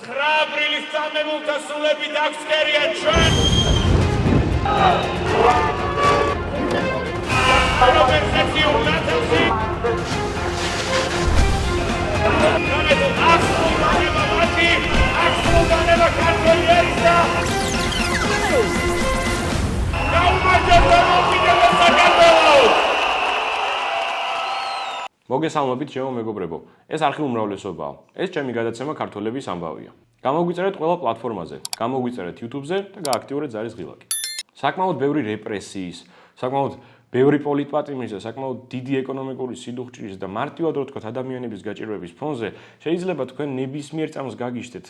9 აპრილის წამებულთა სულები დაგსკერიან ჩვენ. Konversațion națională. მოგესალმებით, ჩემო მეგობრებო. ეს არხი უმრავლესობაა. ეს ჩემი გადაცემა ქართველების ამბავია. გამოგვიწერეთ ყველა პლატფორმაზე, გამოგვიწერეთ YouTube-ზე და გააქტიურეთ ზარის ღილაკი. საკმაოდ ბევრი რეპრესიის, საკმაოდ ბევრი პოლიტპატიმრის და საკმაოდ დიდი ეკონომიკური სიდუხჭის და მარტივად რო ვთქვათ ადამიანების გაჭირვების ფონზე შეიძლება თქვენ ნებისმიერ წამს გაგიშდეთ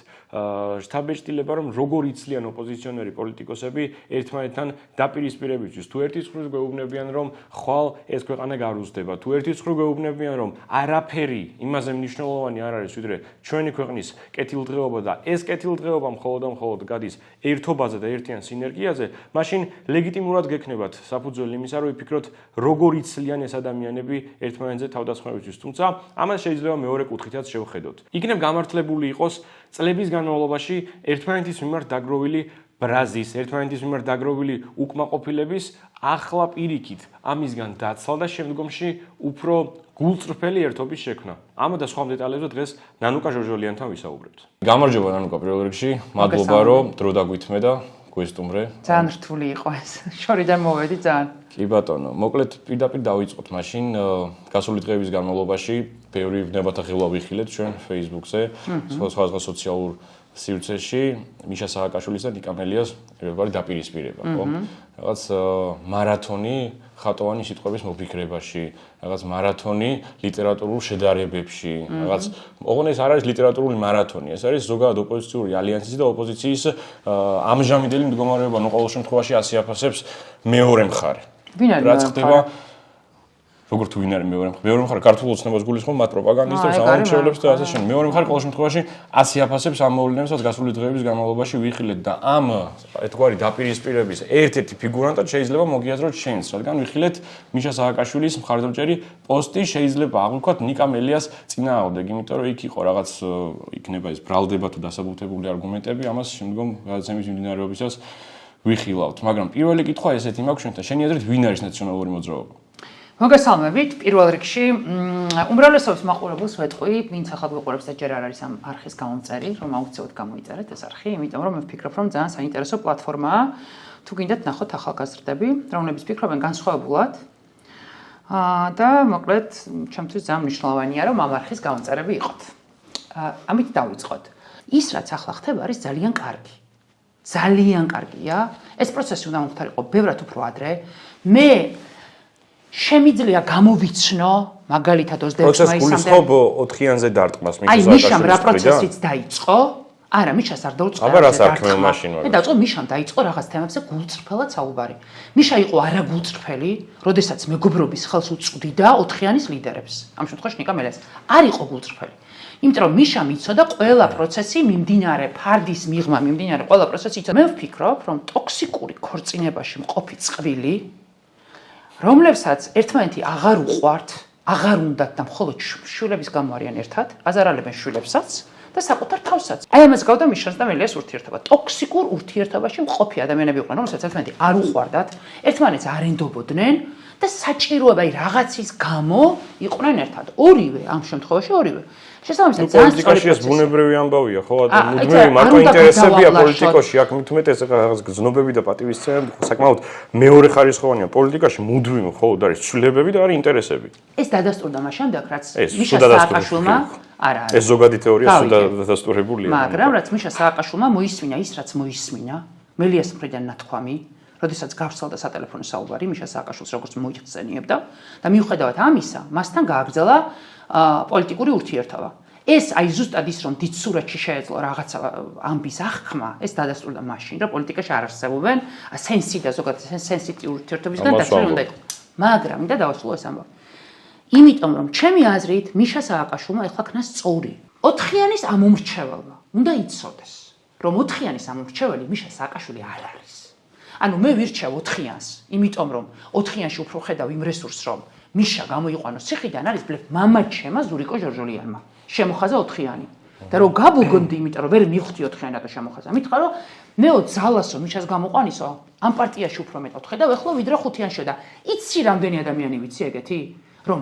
შთაბეჭდილება რომ როგორ იცლიან ოპოზიციონერი პოლიტიკოსები ერთმანეთთან დაპირისპირებისთვის თუ ერთის მხრივ გვეუბნებიან რომ ხვალ ეს ქვეყანა გარუზდება თუ ერთის მხრივ გვეუბნებიან რომ არაფერი იმაზე მნიშვნელოვანი არ არის ვიდრე ჩვენი ქვეყნის კეთილდღეობა და ეს კეთილდღეობა მხოლოდ გადის ერთობაზე და ერთიან სინერგიაზე მაშინ ლეგიტიმურად გექნებათ საფუძველი იმისა რომ ვიფიქროთ როგორ იცლიან ეს ადამიანები ერთმანეთზე თავდასხმებისთვის თუმცა ამას შეიძლება მეორე კუთხითაც შევხედოთ იქნებ გამართლებული იყოს წლების განმავლობაში ერთმანეთის მიმართ დაგროვილი ბრაზის ერთმანეთის მიმართ დაგროვილი უკმაყოფილების ახლა პირიქით ამისგან დაცლა და შემდგომში უფრო გულწრფელი ერთობის შექმნა ამ და სხვა დეტალებზე დღეს ნანუკა ჟორჟოლიანთან ვისაუბრებთ გამარჯობა ნანუკა პირველ რიგში მადლობა რომ დრო დაგვითმე და გვესტუმრე. ძალიან რთული იყო ეს. შორიდან მოვედი ძალიან. კი ბატონო, მოკლედ პირდაპირ დავიწყოთ მაშინ გასული დღეების განმავლობაში ბევრი ნებათა ღილვა ვიხილეთ ჩვენ Facebook-ზე, სხვა სოციალურ სივრცეში, მიშა სააკაშვილის და ნიკა მელიას ერთგვარი დაპირისპირება, ხო? რაღაც მარათონი ხატოვანი სიტყვების მოფიქრებაში, რაღაც მარათონი ლიტერატურულ შედარებებში, რაღაც ოღონდ ეს არ არის ლიტერატურული მარათონი, ეს არის ზოგადად ოპოზიციური ალიანსის და ოპოზიციის ამჟამინდელი მდგომარეობა, ნუ ყოველ შემთხვევაში ასე აფასებს მეორე მხარე. ვინ არის რაც ხდება როგორ თუ ვინ არის მეორე მხარე ქართულ ოცნებას გულისხმობ მათ პროპაგანდისტებს ამორჩევლებს და ასე შემდეგ მეორე მხარე ყოველ შემთხვევაში ასე აფასებს ამ მოვლენებსაც გასული დღეების განმავლობაში ვიხილეთ და ამ ერთგვარი დაპირისპირების ერთ-ერთი ფიგურანტად შეიძლება მოგიაზროთ შენს რადგან ვიხილეთ მიშა სააკაშვილის მხარდამჭერი პოსტი შეიძლება აღვიქვათ ნიკა მელიას წინააღმდეგ იმიტომ რომ იქ იყო რაღაც იქნება ეს ბრალდება თუ დასაბუთებული არგუმენტები ამას შემდგომ გადაცემის მიმდინარეობისას ვიხილავთ მაგრამ პირველი კითხვა ესეთი მაქვს შენთან შენი აზრით ვინ არის ნაციონალური მოძრაობა მოგესალმებით პირველ რიგში უმრავლესობის მაყურებელს ვეთყვი ვინც ახალ გვიყურებს და ჯერ არ არის ამ არხის გამომწერი რომ აუცილებლად გამოიწერეთ ეს არხი იმიტომ რომ მე ვფიქრობ რომ ძალიან საინტერესო პლატფორმაა თუ გინდათ ნახოთ ახალგაზრდები რომლებიც ფიქრობენ განსხვავებულად და მოკლედ ჩემთვის ძალიან მნიშვნელოვანია რომ ამ არხის გამომწერები იყოთ ამით დავიწყოთ ის რაც ახლა ხდება არის ძალიან კარგია ეს პროცესი უნდა მომხდარიყო ბევრად უფრო ადრე მე შემიძლია გამოვიცნო მაგალითად 26 მაისამდე გულისხმობ 4-იანზე დარტყმას მიშა აი მიშამ რა პროცესიც დაიწყო არა მიშას არ დაუწყო აბა რას არქმევ მაშინ მე დაიწყო მიშამ დაიწყო რაღაც თემებზე გულწრფელად საუბარი მიშა იყო არაგულწრფელი როდესაც მეგობრობის ხელს უწვდიდა 4-იანის ლიდერებს ამ შემთხვევაში ნიკა მელიას არ იყო გულწრფელი იმიტომ რომ მიშამ იცოდა ყველა პროცესი მიმდინარე ფარდის მიღმა მიმდინარე ყველა პროცესი იცოდა მე ვფიქრობ რომ ტოქსიკური ქორწინებაში მყოფი წყვილი რომლებსაც ერთმანეთი აღარ უყვართ, აღარ უნდათ და მხოლოდ შვილების გამო არიან ერთად, აზარალებენ შვილებსაც და საკუთარ თავსაც. აი ამას გავდა მიშას და მელიას ურთიერთობა. ტოქსიკურ ურთიერთობაში მყოფი ადამიანები იყვნენ, რომელსაც ერთმანეთი არ უყვარდათ, ერთმანეთს არ ენდობოდნენ და საჭიროება აი რაღაცის გამო იყვნენ ერთად. ორივე ამ შემთხვევაში ორივე. შესაბამისად ძალიან პოლიტიკაში ეს ბუნებრივი ამბავია, ხო? მუდმივი მარტო ინტერესებია პოლიტიკაში, აქ მithumet ეს რაღაც გზნობები და პატივისცემები საკმაოდ მეორე ხარისხოვანია პოლიტიკაში, მუდმივი მხოლოდ არის ცვლილებები და არის ინტერესები. ეს დადასტურდა მას შემდეგ, რაც მიშა სააკაშვილმა არა. ეს ზოგადი თეორია სულ დადასტურებულია. მაგრამ რაც მიშა სააკაშვილმა მოისმინა ის, რაც მოისმინა, მელიას მხრიდან ნათქვამი როდესაც გავრცელდა სატელეფონო საუბარი მიშა სააკაშვილს როგორც მოიხსენიებდა და მიუხედავად ამისა, მასთან გააგრძელა პოლიტიკური ურთიერთობა. ეს აი ზუსტად ის რომ დიდ სურათში შეეძლო რაღაცა ამბის აღქმა, ეს დადასტურდა მაშინ, რომ პოლიტიკაში არ არსებობენ სენსი და ზოგადად სენსიტიური ურთიერთობისგან დაცული უნდა იყოს. მაგრამ მინდა დავასრულო ეს ამბავი. იმიტომ რომ ჩემი აზრით მიშა სააკაშვილმა ეხლა ქნა სწორი. 4-იანის ამომრჩეველმა უნდა იცოდეს, რომ 4-იანის ამომრჩეველი მიშა სააკაშვილი არ არის. ანუ მე ვირჩევ 4-იანს, იმიტომ რომ 4-იანში უფრო ხედავ იმ რესურსს, რომ მიშა გამოიყვანოს ციხიდან არის ბლებ მამაჩემა ზურიკო ჟორჟოლიანმა. შემოხაზა 4-იანი. და რომ გაბუგონდი, იმიტომ რომ ვერ მივხვდი 4-იანად შემოხაზა. მითხრა რომ მეო ძალასო მიშას გამოყვანისო, ამ პარტიაში უფრო მეტად ხედავ, ეხლა ვიდრე 5-იანშია და იცი რამდენი ადამიანი ვიცი ეგეთი? რომ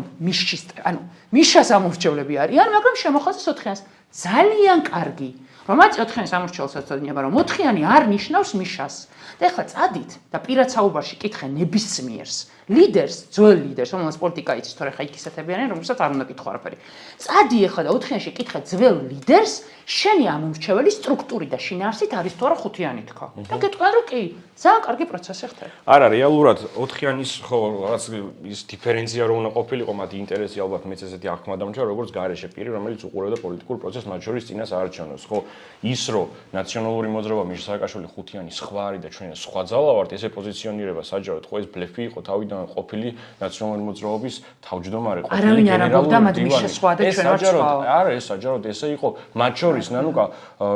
მიშას ამორჩევლები არიან, მაგრამ შემოხაზეს 4-იანს. ძალიან კარგი. რომ აწ 4-იანს ამორჩევლსაც წადინება, რომ 4-იანი არ ნიშნავს მიშას. და ეხლა წადით და პირად საუბარში კითხე ნებისმიერს ლიდერს, ძველ ლიდერს, რომელსაც პოლიტიკა იცის, თორე ხა იქ ისეთებიანენ, რომელსაც არ უნდა კითხო არაფერი. წადი ეხლა და 4-იანში კითხე ძველ ლიდერს, შენი ამორჩეველი სტრუქტური და შინაარსით არის თუ არა 5-იანი თქო. და გეტყვიან რომ კი, ძალიან კარგი პროცესი ხდება. არა, რეალურად 4-იანის ხო რაღაც ის დიფერენცია რომ უნდა ყოფილიყო, მათი ინტერესი ალბათ მეც ესეთი აღქმა დამჭა, როგორც გარეშე პირი, რომელიც უყურებდა პოლიტიკურ პროცესს, მათ შორის წინას აარჩევნოს, ხო? ის რომ ნაციონალური მოძრაობა მიშა სააკაშვილი 5-იანი სხვა არის და ჩვენ სხვა ძალა ვართ, ესე პოზიციონირება საჯაროდ ხო ეს ბლეფი იყო თავიდან ყოფილი ნაციონალური მოძრაობის თავმჯდომარე ყოფილი არავინ არ ამბობდა მათ მიშა სხვა და ჩვენ ვართ სხვა. არა, ეს საჯაროდ ესე იყო მათ შორის, ნანუკა,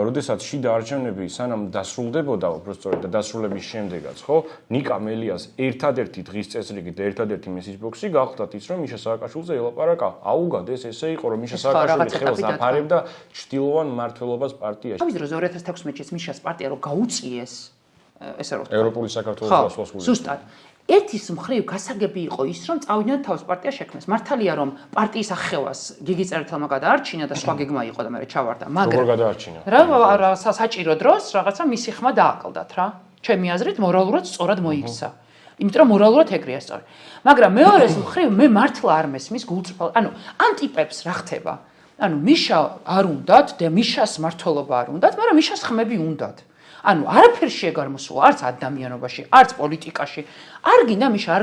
როდესაც შიდა არჩევნები სანამ დასრულდებოდა, უბრალოდ და დასრულების შემდეგაც, ხო? ნიკა მელიას ერთადერთი დღის წესრიგი და ერთადერთი მესიჯბოქსი გახდათ ის, რომ მიშა სააკაშვილზე ელაპარაკა. აუგად ეს ესე იყო, რომ მიშა სააკაშვილი ხელს აფარებდა ჭtildeოვან მმართველობას პარტიაში. თავის დროს 2016 წელს მიშას პარტია რომ გაუწიეს, ესე რომ ევროპული საქართველოს გასვლას. ზუსტად. ერთის მხრივ გასაგები იყო ის, რომ წავიდნენ თავს პარტია შექმნეს. მართალია, რომ პარტიის ახევას გიგი წერეთელმა გადაარჩინა და სხვა გეგმა იყო და მე ჩავარდა, მაგრამ როგორ გადაარჩინა? რა საჭირო დროს რაღაცა მისი ხმა დააკლდათ რა. ჩემი აზრით მორალურად სწორად მოიქცა. იმიტომ რომ მორალურად ეგრეა სწორი. მაგრამ მეორეს მხრივ მე მართლა არ მესმის გულწრფელ, ამ ტიპებს რა ხდება? მიშა არ უნდათ და მიშას მართლობა არ უნდათ, მაგრამ მიშას ხმები უნდათ. არაფერში ეგ არ მოსულა, არც ადამიანობაში, არც პოლიტიკაში. არ გინდა მიშა,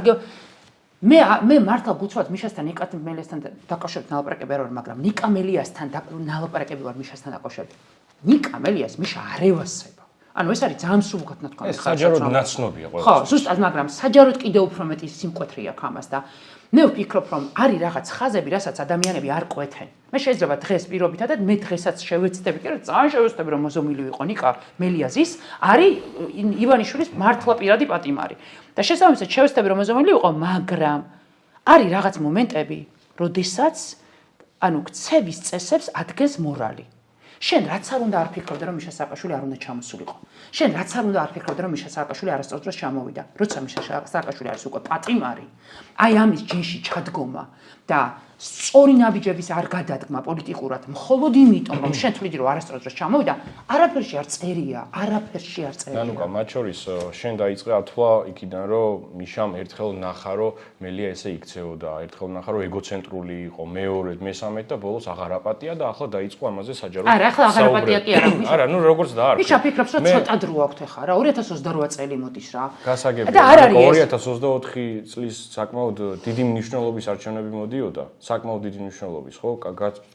მე მართლა გულწრფელად მიშასთან ნიკა მელიასთან დაკავშირებით ნალაპარაკები არ ვარ, მაგრამ ნიკა მელიასთან ნალაპარაკები ვარ მიშასთან დაკავშირებით. ნიკა მელიას მიშა არ ევასება. ეს არის ძალიან სულგად ნათქვამი. ეს საჯაროდ ნაცნობია ყველა. ხო, ზუსტად, მაგრამ საჯაროდ კიდევ უფრო მეტი სიმკვეთე აქვს ამას და მე ვფიქრობ, რომ არის რაღაც ხაზები, რასაც ადამიანები არ ყვეთენ. მე შეიძლება დღეს პირობითად და მე დღესაც შევეცდები, კი რა, ძალიან შევეცდები, რომ მოზომილი ვიყო ნიკა მელიაზის, არის ივანიშვილის მართლა პირადი პატიმარი. და შესაბამისად შევეცდები, რომ მოზომილი ვიყო, მაგრამ არის რაღაც მომენტები, როდესაც ქცევის წესებს ადგენს მორალი. შენ რაც არ უნდა არ ფიქრობდე რომ მიშა სააკაშვილი არ უნდა ჩამოსულიყო. შენ რაც არ უნდა არ ფიქრობდე რომ მიშა სააკაშვილი არასწორ დროს ჩამოვიდა. როცა მიშა სააკაშვილი არის უკვე პატიმარი, აი ამის ჯინში ჩადგომა და სწორი ნაბიჯების არ გადადგმა პოლიტიკურად, მხოლოდ იმიტომ რომ შენ თვლიდი რომ არასწორ დროს ჩამოვიდა, არაფერში არ წერია, არაფერში არ წერია. ნანუკა, მათ შორის შენ დაიწყე ათვლა იქიდან რომ მიშამ ერთხელ ნახა რომ მელია ესე იქცეოდა, ერთხელ ნახა რომ ეგოცენტრული იყო, მეორედ, მესამედ და ბოლოს აღარ აპატია და ახლა დაიწყო ამაზე საჯარო. არა, ახლა აღარ აპატია კი არა. არა, როგორც დაარქვი. მიშა ფიქრობს რომ ცოტა დრო აქვს ახლა რა, 2028 წელი მოდის რა. გასაგებია. და არ არის 2024 წლის საკმაოდ დიდი მნიშვნელობის არჩევნები მოდიოდა. საკმაოდ დიდი მნიშვნელობის, ხო?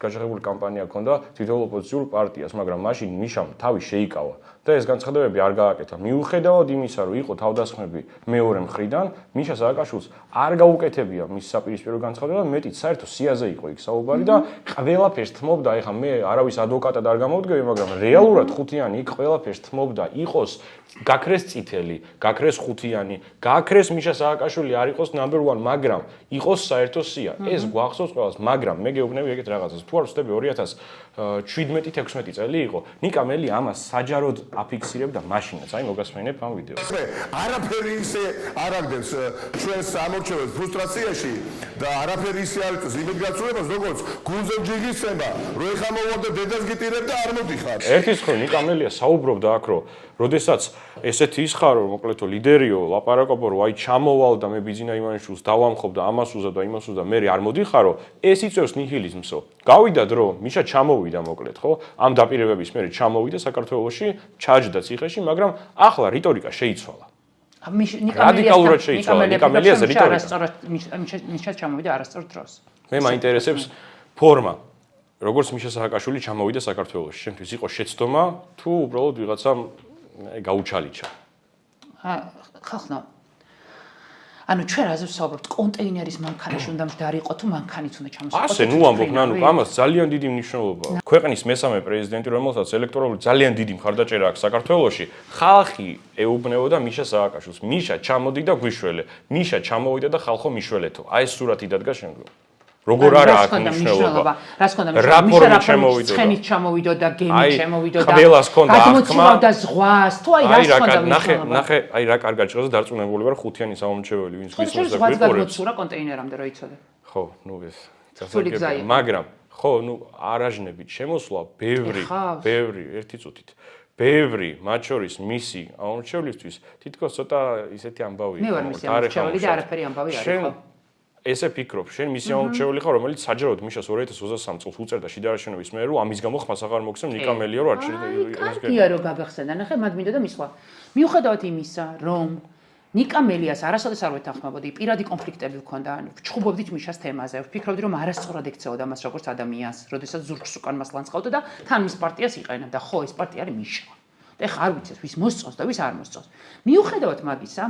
გაჟღებული კამპანია ჰქონდა თითოეულ ოპოზიციურ პარტიას, მაგრამ მაშინ მიშამ თავი შეიკავა და ეს განცხადებები არ გააკეთა. მიუხედავად იმისა, რომ იყო თავდასხმები მეორე მხრიდან, მიშა სააკაშვილს არ გაუკეთებია მის საპირისპირო განცხადება, მეტიც საერთო სიაზე იყო იქ საუბარი და ყველაფერს თმობდა, ეხლა მე არავის ადვოკატად არ გამოვდგები, მაგრამ რეალურად 5-იანი იქ ყველაფერს თმობდა, იყოს გაქრეს წითელი, გაქრეს 5-იანი, გაქრეს მიშა სააკაშვილი არ იყოს number 1, მაგრამ იყოს საერთო სია. ეს გვახსოვს ყველას, მაგრამ მე გეუბნები ეგეთ რაღაცას. თუ არ ვცდები 2017-16 წელი იყო, ნიკა მელი ამას საჯაროდ აფიქსირებდა მაშინაც. აი მოგასმენებ ამ ვიდეოს. არაფერი ისე არ აღდებს ჩვენს ამორჩეველს ფრუსტრაციაში და არაფერი ისე არ იწევს იმედგაცრუებას, როგორც გუნდზე ჯიგისება, რომ ეხა მოვიდა დედას გიტირებ და არ მოდიხარ. ერთის ხო ნიკა მელია საუბრობდა აქ, რომ როდესაც ესეთი ისხარო, მოკლედო ლიდერიო, ლაპარაკობო, რომ აი ჩამოვალ და მე ბიძინა ივანიშვილს დავამხობ და ამას უზა და იმას უზა, მე არ მოდიხარო, ეს იწევს ნიჰილიზმსო. გავიდა დრო, მიშა ჩამოვიდა მოკლედ, ხო? ამ დაპირებების მერე ჩამოვიდა საქართველოში, ჩაჯდა ციხეში, მაგრამ ახლა რიტორიკა შეიცვალა. რადიკალურად შეიცვალა. ნიკა მელიას რიტორიკა. მიშა ჩამოვიდა არასწორ დროს. მე მაინტერესებს ფორმა. როგორც მიშა სააკაშვილი ჩამოვიდა საქართველოში, შენთვის იყო შეცდომა თუ უბრალოდ ვიღაცამ გაუჩალიჩა? ხახნა. ჩვენ რაზე ვსაუბრობთ, კონტეინერის მანქანის უნდა მდარიყო თუ მანქანით უნდა ჩამოსულიყო? ასე, ნუ ამბობ, ნანუ, ამას ძალიან დიდი მნიშვნელობა აქვს. ქვეყნის მესამე პრეზიდენტი, რომელსაც ელექტორალური ძალიან დიდი მხარდაჭერა აქვს საქართველოში, ხალხი ეუბნებოდა მიშა სააკაშვილს. მიშა ჩამოდი და გვიშველე. მიშა ჩამოვიდა და ხალხო მიშველეთო. აი ეს სურათი დადგა შემდგომ. როგორ არა აქვს მნიშვნელობა. რას ქონდა რა ფორმით შემოვიდოდა? ცხენით ჩამოვიდოდა, გემით შემოვიდოდა. ხბელას ქონდა აღქმა. გადმოცემავდა ზღვას, თუ აი რას ქონდა მნიშვნელობა? ნახე, აი რა კარგად ჭრილზე დარწმუნებული ვარ ხუთიანი სამომრჩეველი, ვინც ვისმოს და გვიყურებს. ზღვაც კონტეინერამდე რო იცოდე. ხო, ნუ ეს გასაგებია, მაგრამ ხო, ნუ არაჟნებით შემოსვლა ბევრი ერთი წუთით. ბევრი, მათ შორის მისი ამომრჩევლისთვის თითქოს ცოტა ისეთი ამბავია. მე ვარ მისი ამომრჩეველი და არაფერი ამბავი არ იყო. ესე ფიქრობ, შენ მისი ამომრჩეველი ხარ, რომელიც საჯაროდ მიშას 2023 წელს უწერდა შიდარაშენობის მე, რომ ამის გამო ხმას აღარ მოგცემ ნიკამელია, რომ არ შეიძლება. კარგია რომ გაგახსენდა, ნახე, მათ მინდა და მისვლა. მიუხედავად იმისა, რომ ნიკამელიას არასოდეს არ ვეთანხმებოდი, პირადი კონფლიქტები ჰქონდა, ანუ ვჩხუბობდით მიშას თემაზე, ვფიქრობდი რომ არასწორად ექცეოდა მას როგორც ადამიანს, როდესაც ზურგს უკან მას ლანცყავდა და თან მის პარტიას იყენებდა. ხო, ეს პარტია არის მიშა. და ეხა არ ვიცით, ვის მოსწონს და ვის არ მოსწონს. მიუხედავად მაგისა,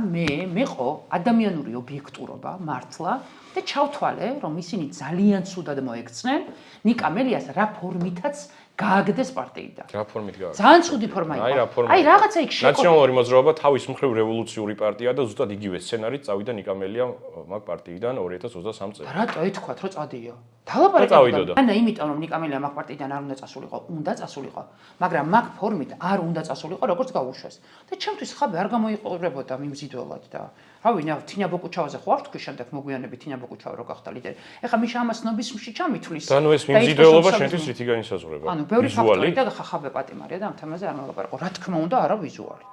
მე ყო ადამიანური ობიექტურობა მართლა და ჩავთვალე, რომ ისინი ძალიან ცუდად მოექცნენ ნიკამელიას რა ფორმითაც გააგდეს პარტიიდან. რა ფორმით გააგდეს? ძალიან ცუდი ფორმა იყო. აი რაღაცა იქ შეკო. ნაციონალური მოძრაობა თავის მხრივ რევოლუციური პარტია და ზუსტად იგივე სცენარით წავიდა ნიკამელია მაგ პარტიიდან 2023 წელს. რატო ეთქვათ, რომ წადიო? დალაპარაკებდა. ანა იმიტომ რომ ნიკამელია მაგ პარტიიდან არ უნდა წასულიყო, უნდა წასულიყო, მაგრამ მაგ ფორმით არ უნდა წასულიყო, როგორც გაუშვეს. და ჩემთვის ხაბე არ გამოიყურებოდა მიმზიდველად და რავი, თინა ბოკუჩავაზე ხო არ თქვი შემდეგ მოგვიანებით თინა ბოკუჩავა რო გახდა ლიდერი. ეხლა მიშა ამას ნობისმში ჩამითვლის. და ნუ ეს მიმზიდველობა შენთვის რითი განისაზღვრება? ანუ ბევრი ფაქტორი და ხაბე პატიმარია და ამ თემაზე არ მოლაპარაკო. რა თქმა უნდა, არა ვიზუალით.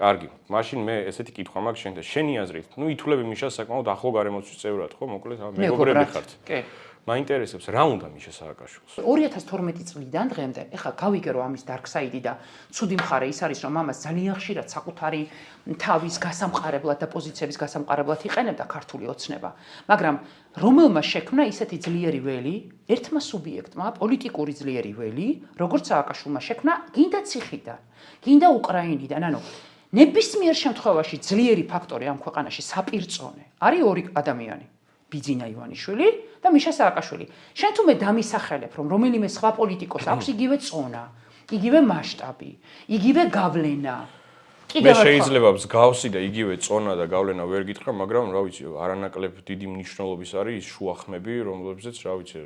კარგი, მაშინ მე ესეთი კითხვა მაქვს შენთან. შენი აზრით, ნუ ითვლები მიშას საკმაოდ ახლო გარემოცვის წევრად, ხო, მოკლედ მეგობრები ხართ. კი. მაინტერესებს რა უნდა მიშა სააკაშვილს? 2012 წლიდან დღემდე, ეხლა გავიგე რომ ამის dark side და ცუდი მხარე ის არის რომ ამას ძალიან ხშირად საკუთარი თავის გასამყარებლად და პოზიციების გასამყარებლად იყენებდა ქართული ოცნება, მაგრამ რომელმა შექმნა ისეთი ძლიერი ველი, ერთმა სუბიექტმა, პოლიტიკური ძლიერი ველი, როგორც სააკაშვილმა შექმნა, გინდა ციხიდან, გინდა უკრაინიდან, ანუ ნებისმიერ შემთხვევაში ძლიერი ფაქტორი ამ ქვეყანაში საპირწონე არის ორი ადამიანი. ბიძინა ივანიშვილი და მიშა სააკაშვილი. შენ თუ მე დამისახელებ, რომ რომელიმე სხვა პოლიტიკოს აქვს იგივე წონა, იგივე მასშტაბი, იგივე გავლენა. მე შეიძლება მსგავსი და იგივე წონა და გავლენა ვერ გითხრა, მაგრამ რა ვიცი, არანაკლებ დიდი მნიშვნელობის არის ის შუახმები, რომლებზეც რა ვიცი,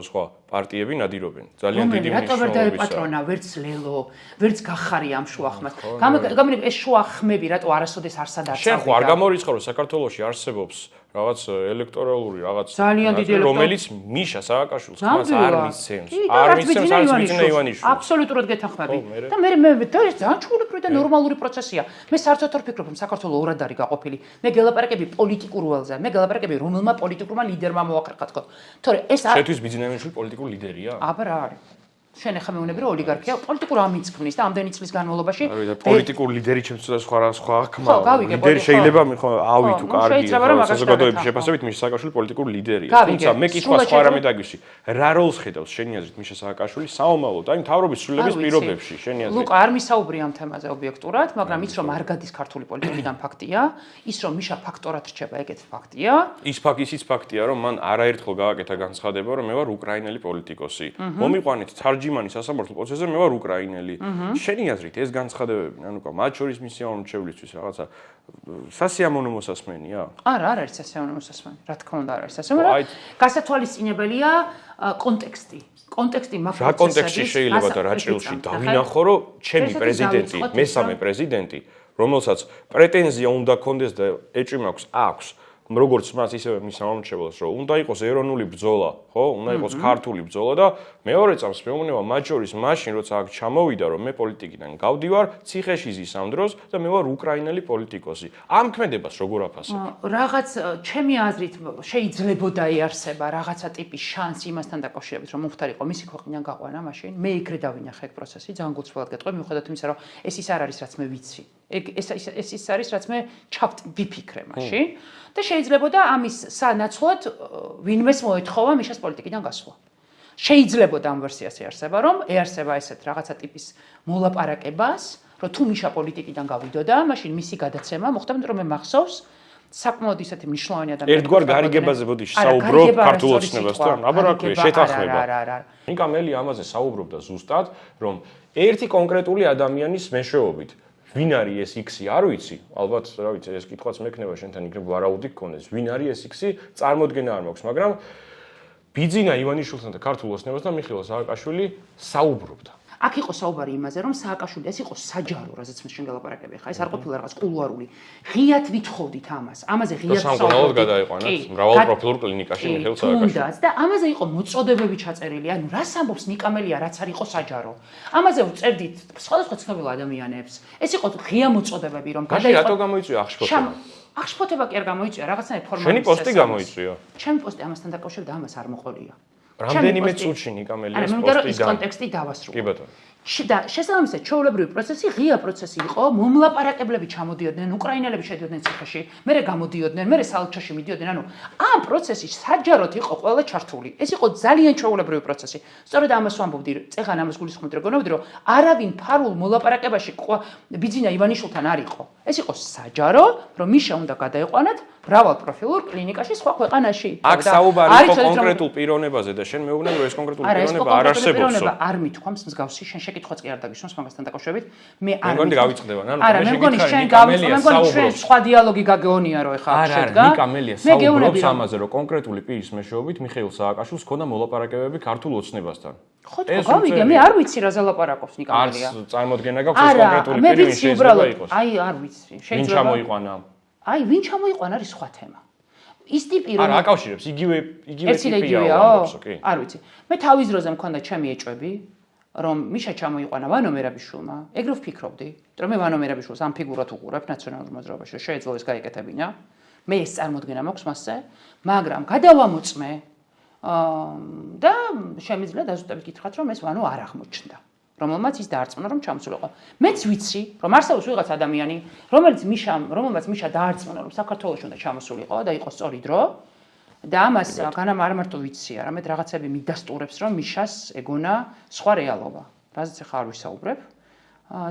სხვა პარტიები ნადირობენ. ძალიან დიდი მნიშვნელობის. რატო ვერ დაეპატრონა, ვერც ლელო, ვერც გახარია ამ შუახმას. გამიგე ეს შუახმები რატო არასოდეს არ სადაც. შენ ხო არ გამორიცხავ, რომ საქართველოში არსებობს რაღაც ელექტორალური რაღაც ძალიან დიდი რომელიც მიშა სააკაშვილს მას არ მისცემს. არ მისცემს არის ბიძინა ივანიშვილი. აბსოლუტურად გეთანხმები. და მე ძალიან ჩხუბური და ნორმალური პროცესია. მე საერთოდ არ ვფიქრობ, რომ საქართველოს ორად არის გაყოფილი. მე გელაპარაკები პოლიტიკურ ველზე, მე გელაპარაკები რომელმა პოლიტიკურმა ლიდერმა მოახერხა. თორე ეს არ შეთვის ბიძინა ივანიშვილი პოლიტიკური ლიდერია? აბა რა არის? შენ ახლა მეუბნები რომ ოლიგარქია პოლიტიკურ ამიწყნის და ამდენი წლის განმავლობაში პოლიტიკური ლიდერი ჩემს სხვა ხმა ლიდერი შეიძლება ხო ავი თუ კარგი საზოგადოების შეფასებით მიშა სააკაშვილი პოლიტიკური ლიდერია თუმცა მე კითხვა სხვა რამე დაგვიში რა როლს ხედავს შენი აზრით მიშა სააკაშვილი საომალოდ აი მთავრობის ცვლილების პირობებში შენი აზრით ლუკა არ მისაუბრი ამ თემაზე ობიექტურად მაგრამ ის რომ არ გადის ქართული პოლიტიკიდან ფაქტია ის რომ მიშა ფაქტორად რჩება ეგეც ფაქტია ისიც ფაქტია რომ მან არაერთხელ გააკეთა განცხადება რომ მე ვარ უკრაინელი პოლიტიკოსი მომიყვანეთ ჯიმანის სასამართლო პროცესზე მე ვარ უკრაინელი. შენი აზრით ეს განცხადებები, ანუ მათ შორის მისი ამომრჩევლისთვის რაღაცა სასიამოვნო მოსასმენია? არა, არ არის სასიამოვნო მოსასმენი. რა თქმა უნდა, არ არის სასიამოვნო. გასათვალისწინებელია კონტექსტი. კონტექსტი მაგ პროცესებში. რა კონტექსტი შეიძლება და რა ჭრილში დავინახო, რომ ჩემი პრეზიდენტი, მესამე პრეზიდენტი, რომელსაც პრეტენზია უნდა კონდეს და ეჭვი აქვს როგორც მას ისევე მის ამომრჩეველს რომ უნდა იყოს ეროვნული ბრძოლა, ხო? უნდა იყოს ქართული ბრძოლა და მეორე წამს მეუბნება მათ შორის მაშინ როცა აქ ჩამოვიდა რომ მე პოლიტიკიდან გავდივარ, ციხეში ზის ამ დროს და მე ვარ უკრაინელი პოლიტიკოსი. ამ ქმედებას როგორ აფასებ? რაღაც ჩემი აზრით შეიძლებოდა იარსება რაღაცა ტიპის შანსი იმასთან დაკავშირებით რომ მომხდარიყო მისი ქვეყნიდან გაყვანა მაშინ. მე ეგრე დავინახე ეგ პროცესი, ძალიან გულწრფელად გეტყვი, მიუხედავად იმისა რომ ეს ის არ არის რაც მე ვიცი. ეს ის არის რაც მე ვიფიქრე მაშინ. და შეიძლებოდა ამის სანაცვლოდ ვინმეს მოეთხოვა მიშას პოლიტიკიდან გასვლა. შეიძლებოდა ამ ვერსიას ეარსება, რომ ეარსება ესეთ რაღაცა ტიპის მოლაპარაკებას, რომ თუ მიშა პოლიტიკიდან გავიდოდა, მაშინ მისი გადაცემა მოხდა, იმიტომ რომ მე მახსოვს საკმაოდ ისეთი მნიშვნელოვანი ადამიანი. ერთგვარ გარიგებაზე ბოდი საუბრობ ქართულ ოცნებასთან. აბა რა ქვია, შეთანხმება. ნიკამელი ამაზე საუბრობდა ზუსტად, რომ ერთი კონკრეტული ადამიანის მეშვეობით ვინ არის ეს X-ი, არ ვიცი. ალბათ, რა ვიცი, ეს კითხვაც მექნება შენთან იქნებ ვარაუდი გქონდეს. ვინ არის ეს X-ი, წარმოდგენა არ მაქვს, მაგრამ ბიძინა ივანიშვილთან და ქართულ ოცნებასთან მიხეილ სააკაშვილი საუბრობდა. აქ იყო საუბარი იმაზე, რომ სააკაშვილი ეს იყო საჯარო, რაზეც მე შენ გელაპარაკები ხა, ეს არ ყოფილა რაღაც კულუარული. ღიად ვითხოვდით ამას. ამაზე ღიად სამკურნალოდ გადაიყვანათ მრავალპროფილურ კლინიკაში მიხეილ სააკაშვილი. და ამაზე იყო მოწოდებები ჩაწერილი, ანუ რას ამბობს ნიკამელია, რაც არ იყო საჯარო. ამაზე ვწერდით სხვადასხვა ცნობილ ადამიანებს. ეს იყო ღია მოწოდებები, რომ გადაიყვანათ. რატო გამოიწვია აღშფოთება? აღშფოთება კი არ გამოიწვია, რაღაცნაირ ფორმალურ. შენი პოსტი გამოიწვია. ჩემი პოსტი ამასთან დაკავშირებით და ამას არ მოყოლია. რამდენიმე წუთში ნიკამელიას პოსტი ის კონტექსტი დავასრულე. კი ბატონო. და შესაბამისად ჩვეულებრივი პროცესი, ღია პროცესი იყო, მომლაპარაკებლები ჩამოდიოდნენ, უკრაინელები შედიოდნენ ციხეში, მერე გამოდიოდნენ, მერე საელჩოში მიდიოდნენ, ანუ ამ პროცესში საჯაროდ იყო ყველა ჩართული. ეს იყო ძალიან ჩვეულებრივი პროცესი. სწორედ ამას ვამბობდი, წეგან ამას გულისხმობდი, რომ არავინ ფარულ მოლაპარაკებაში ბიძინა ივანიშვილთან არ იყო. ეს იყო საჯარო, რომ მიშა უნდა გადაიყვანათ მრავალპროფილურ კლინიკაში სხვა ქვეყანაში. აქ საუბარი იყო კონკრეტულ პიროვნებაზე და შენ მეუბნები, რომ ეს კონკრეტული პიროვნება არ არსებობს. არ მithქვამს მსგავსი, შენ შეკითხვაც კი არ დაგისვამს მაგასთან დაკავშირებით. მე არ მეგონი გავიწყდება, ნანო, არა, მე მგონი შენ გავიწყდება, შენ სხვა დიალოგი გაგეონია, რომ ეხლა აქ შედგა. ნიკამელია საუბრობს ამაზე, რომ კონკრეტული პირის მეშვეობით მიხეილ სააკაშვილს ჰქონდა მოლაპარაკებები ქართულ ოცნებასთან. ხო, გავიგე, მე არ ვიცი რა ზალაპარაკობს ნიკამელია. არც წარმოდგენა გაქვს ეს კონკრეტული პირი ვინ შეიძლება იყოს. აი, არ ვიცი. ვინ ჩამოიყვანა? აი, ვინ ჩამოიყვანა არის სხვა თემა. ის ტიპი რომ არ აკავშირებს, იგივე ტიპია ამბობს, კი. არ ვიცი. მე თავის დროზე მქონდა ჩემი ეჭვები, რომ მიშა ჩამოიყვანა ვანო მერაბიშვილმა. ეგრე ვფიქრობდი, რომ მე ვანო მერაბიშვილს ამ ფიგურად უყურებ ნაციონალურ მოძრაობაში, რომ შეეძლო ეს გაიკეთებინა. მე ეს წარმოდგენა მაქვს მასზე, მაგრამ გადავამოწმე და შემიძლია დაზუსტებით გითხრათ, რომ ეს ვანო არ აღმოჩნდა. რომელმაც ის დაარწმუნა, რომ ჩამოსულიყო. მეც ვიცი, რომ არსებობს ვიღაც ადამიანი, რომელმაც მიშა დაარწმუნა, რომ საქართველოში უნდა ჩამოსულიყო და იყოს სწორი დრო. და ამას განამ არ მარტო ვიცი, არამედ რაღაცები მიდასტურებს, რომ მიშას ეგონა სხვა რეალობა. რაზეც ახლა არ ვისაუბრებ.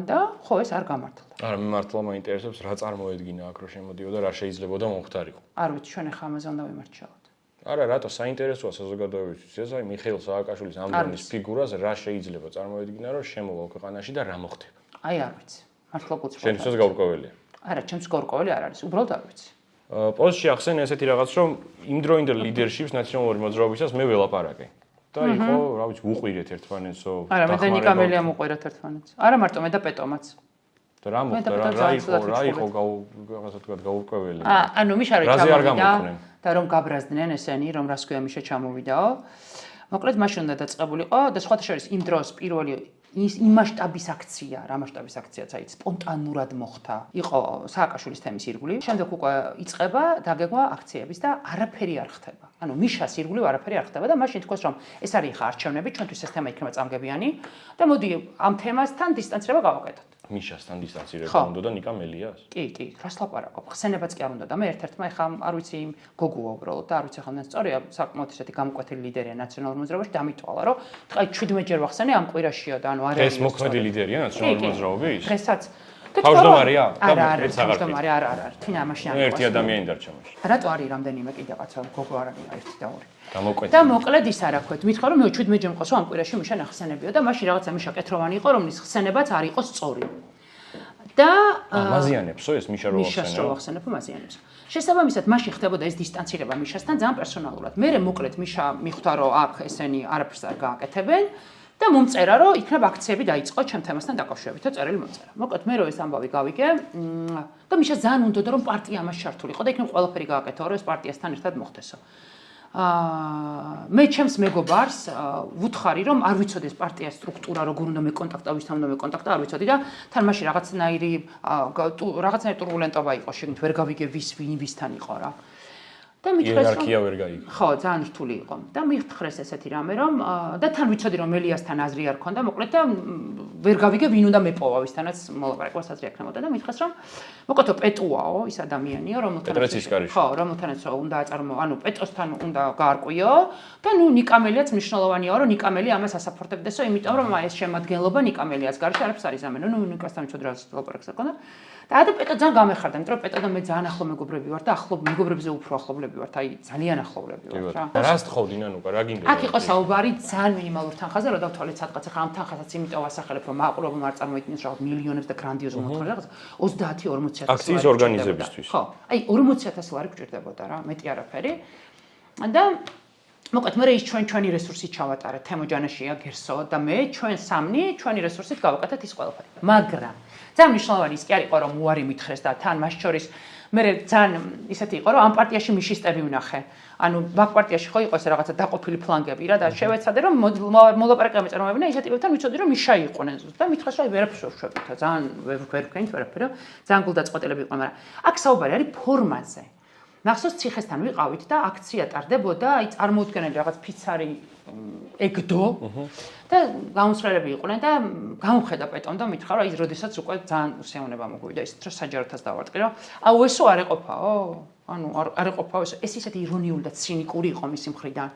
და ხო, ეს არ გამართლდა. არა, მე მართლა მაინტერესებს რა წარმოედგინა აქ რო შემოდიოდა, რა შეიძლებოდა მომხდარიყო. არ ვიცი, ჩვენ ახლა ამაზე უნდა ვიმარჩიოთ. არა, რატო საინტერესოა საზოგადოებისთვის ეს, აი მიხეილ სააკაშვილის ამდენის ფიგურას რა შეიძლება წარმოედგინა, რომ შემოვა ქვეყანაში და რა მოხდება. აი არ ვიცი. მართლა გულწრფელად. შენთვის გაურკვეველია. არა, ჩემს გაურკვეველი არ არის, უბრალოდ არ ვიცი. პოსტში ახსენე ესეთი რაღაც, რომ იმდროინდელ ლიდერშიპს ნაციონალური მოძრაობისას მე ველაპარაკე. და იყო, რა ვიცი, უყვირეთ ერთმანეთსო. არა, მე და ნიკამელია მოყვირათ ერთმანეთს. არა მარტო მე და პეტომაც. და რა მოხდა, რა იყო რაღაცა თქვა გაურკვეველი. ანუ მიშა რა ჩამოვიდა და რომ გაბრაზდნენ ესენი, რომ რას ქვია მიშა ჩამოვიდაო. მოკლედ მაშინ უნდა დაწყებულიყო და სხვათა შორის იმ დროს პირველი იმ მასშტაბის აქცია, რა მასშტაბის აქციაც აი სპონტანურად მოხდა. იყო სააკაშვილის თემის ირგვლივ. შემდეგ უკვე იწყება დაგეგმა აქციების და არაფერი არ ხდება. ანუ მიშას ირგვლივ არაფერი არ ხდება და მაშინ თქოს რომ ეს არის ხა არჩევნები, ჩვენთვის ეს თემა იქნება წამგებიანი და მოდი ამ თემასთან დისტანცირება გავაკეთოთ. მიშასთან დისტანცირება უნდა და ნიკამელიას? კი, რას ლაპარაკობ? ხსენებაც კი არ უნდა და მე ერთ-ერთმა ეხა არ ვიცი იმ გოგოა უბრალოდ და არ ვიცი ხა სწორია, საკმაოდ ისეთი გამოკვეთილი ლიდერია ნაციონალურ მოძრაობაში და ამიტოვალა რომ აი 17-ჯერ ვახსენე ამ კვირაშია და ანუ არ არის ეს მოქმედი ლიდერია ნაციონალურ მოძრაობის? დღესაც თავმჯდომარეა? არა, თავმჯდომარე არა. თინა მაშინ არის. ერთი ადამიანი დარჩა მაშინ. რატო არის რამდენიმე კიდევაცა გოგო არ არის ერთი და ორი. გამოკვეთილი. და მოკლედ ის არ აქვთ. მითხრა რომ მე 17-ჯერ მყოსო ამ კვირაში მიშა ნახსენებიო და მაშინ რაღაცა მიშა კეთროვანი იყო რომ ის ხსენებაც არ იყო სწორი. და მაზიანებსო ეს მიშა რო მიშას რო ახსენებ მაზიანებს. შესაბამისად მაშინ ხდებოდა ეს დისტანცირება მიშასთან ძალიან პერსონალურად. მე მოკლედ მიშა მიხვდა რომ აქ ესენი არაფერს არ გააკეთებენ და მომწერა რომ იქნებ აქციები დაიწყო ჩემ თემასთან დაკავშირებით და წერილი მომწერა. მოკლედ მე რო ეს ამბავი გავიგე და მიშა ძალიან უნდოდა რომ პარტია ამას ჩართულიყო და იქნებ ყველაფერი გააკეთო რომ ეს პარტიასთან ერთად მოხდესო. მე ჩემს მეგობარს ვუთხარი რომ არ ვიცოდი ეს პარტიის სტრუქტურა როგორ უნდა მეკონტაქტა, ვისთან უნდა მეკონტაქტა, არ ვიცოდი და თან მაშინ რაღაცნაირი ტურბულენტობა იყო, შეგნით ვერ გავიგე ვისთან იყო რა. და მითხრეს რომ იერარქია ვერ გაიგო. ხო, ძალიან რთული იყო. და მითხრეს ესეთი რამე რომ და თან ვიცოდი რომ მელიასთან აზრი არ ქონდა, მოკლედ და ვერ გავიგე ვინ უნდა მეპოვა ვისთანაც მოლაპარაკებას აზრი აქნებოდა და მითხრეს რომ მოკლედ პეტუაო ის ადამიანია რომელთანაც ხო, რომელთანაც უნდა აწარმოო, ანუ პეტოსთან უნდა გაარკვიო და ნუ ნიკამელიაც მნიშვნელოვანია რომ ნიკამელი ამას ასაფორტებდესო, იმიტომ რომ ეს შემადგენლობა ნიკამელიას გარშე არაფერს არ იზამენო, ნუ ნიკასთან ვიცოდი რა ლაპარაკს აკონდა. და პეტო ძალიან გამეხარდა, იმიტომ რომ პეტო და მე ძალიან ახლო მეგობრები ვართ და მეგობრებზე უფრო ახლობლები ვართ, აი ძალიან ახლობლები ვართ რა. რას თხოვდი ნანუკა, რა გინდა? აქ იყო საუბარი ძალიან მინიმალურ თანხაზე, რომ დავთვალეთ სადღაც ახლა ამ თანხასაც იმიტომ ვასახელებ, რომ მაყურებელმა არ წარმოიდგინოს რაღაც მილიონებს და გრანდიოზულ მოთხოვნას რაღაც 30-40 აქციის ორგანიზებისთვის. ხო, აი 40,000 ლარი გვჭირდებოდა რა, მეტი არაფერი. და მოკლედ მე ის ჩვენი რესურსით ჩავატარეთ, თემოჯანაშია, გერსო და მე ჩვენ სამნი ჩვენი რესურსით გავაკეთეთ ის ყველაფერი. მაგრამ ძალიან მნიშვნელოვანი ის კი არ იყო რომ უარი მითხრეს და თან მას შორის მე ძალიან ისეთი იყო რომ ამ პარტიაში მიშისტები ვნახე. ანუ ბაქ პარტიაში ხო იყო ეს რაღაცა დაყოფილი ფლანგები რა და შევეცადე რომ მოლაპარაკებები წარმოებინა ისეთი ტიპებთან ვიცოდი რომ მიშა იყვნენ და მითხრეს რომ ვერაფერს ვერ ვშვებთ და ძალიან ვერ ვქენით ვერაფერი ძალიან გულდაწყვეტილები იყვნენ მაგრამ აქ საუბარი არის ფორმაზე. ნახსოვს ციხესთან ვიყავით და აქცია ტარდებოდა, აი წარმოუდგენელი რაღაც ფიცარი ეგდო და გამოსვლელები იყვნენ და გამოვხედა პეტონ და მითხრა რომ აი როდესაც უკვე ძალიან უსიამოვნება მოგვივიდა ისეთ რომ საჯაროთაც დავარტყი რომ აუ ესო არ ეყოფაო ანუ არ ეყოფაო ეს ისეთი ირონიული და ცინიკური იყო მისი მხრიდან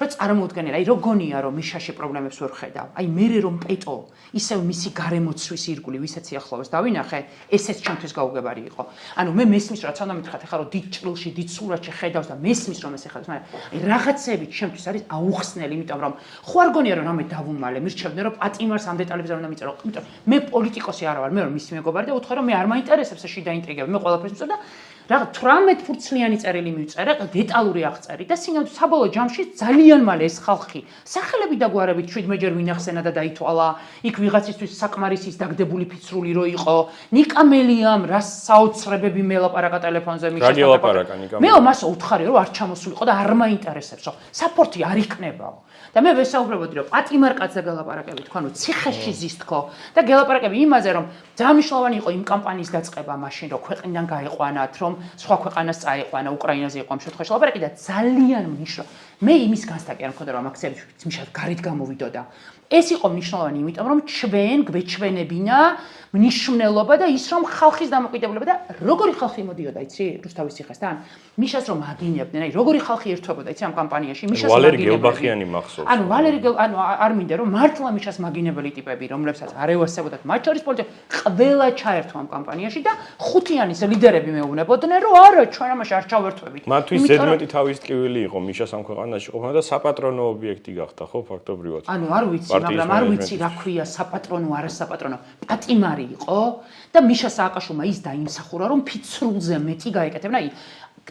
რომ წარმოუდგენელი აი როგორია რომ მიშაში პრობლემებს ვერ ხედავ აი მე რომ პეტო ისევ მისი გარემოცვის ირგული ვისაც ახლოვეს დავინახე ესეც ჩემთვის გაუგებარი იყო ანუ მე მესმის რაც უნდა მითხრათ ახლა რომ დიდ ჭრილში დიდ სურათში ხედავს და მესმის რომ ეს ეხავს მაგრამ აი რაღაცები ჩემთვის არის აუხსნელი იმიტომ რომ ხო არ გონია რომ რამე დავუმალე მირჩევდნენ რომ პატიმარს ამ დეტალებს არ უნდა მიწერო იმიტომ მე პოლიტიკოსი არ ვარ მე რომ მისი მეგობარი და უთხრა რომ მე არ მაინტერესებს ეს შიდა ინტრიგები მე ყველაფერს მიწევ და რაღაც 18 ფურცლიანი წერილი მივწერე, დეტალური აღწერი და საბოლოო ჯამში ძალიან მალე ეს ხალხი სახელები და გვარებით 17-ჯერ ვინახსენა და დაითვალა, იქ ვიღაცისთვის საკმარისის დაგდებული ფიცრული რო იყო, ნიკა მელიამ რა საოცრებები მელაპარაკა ტელეფონზე მიშა. მე მას უთხარი რომ არ ჩამოსულიყო და არ მაინტერესებს, რომ საპორტი არ იქნებაო. და მე ვესაუბრებოდი რომ პატიმარკაცზე გელაპარაკები თქვა, რომ ციხეში ზის თქო და გელაპარაკები იმაზე რომ ძალიან მნიშვნელოვანი იყო იმ კამპანიის დაწყება მაშინ რომ ქვეყნიდან გაეყვანათ, რომ სხვა ქვეყანას წაეყვანა, უკრაინაზე იყო ამ შემთხვევაში ლაპარაკი და ძალიან მე იმის განსტაკი არ მქონდა რომ აქციები მიშად გარეთ გამოვიდოდა. ეს იყო მნიშვნელოვანი, იმიტომ რომ ჩვენ გვეჩვენებინა მნიშვნელობა და ის რომ ხალხის დამოკიდებულება და როგორი ხალხი მოდიოდა, იცი, რუსთავის ციხესთან? მიშას რომ აგინებდნენ, აი როგორი ხალხი ერთვებოდა, იცი ამ კამპანიაში, მიშას ვალერი გელბახიანი მახსოვს. ანუ არ მინდა რომ მართლა მიშას მაგინებელი ტიპები, რომლებსაც არ ევასებოდათ მათ შორის პოლიტიკა, ყველა ჩაერთო ამ კამპანიაში და ხუთიანის ლიდერები მეუბნებოდნენ, რომ არა, ჩვენ ამაში არ ჩავერთვებით. მათთვის ზედმეტი თავის ტკივილი იყო მიშას ამ ქვეყანაში ყოფნა და საპატრონო ობიექტი გახდა, ხო, ფაქტობრივად. ანუ არ ვიცი, მაგრამ არ ვიცი რა ქვია საპატრონო, არასაპატრონო. პატიმარი იყო და მიშა სააკაშვილმა ის დაიმსახურა, რომ ფიცრულზე მეტი გაეკეთებინა. აი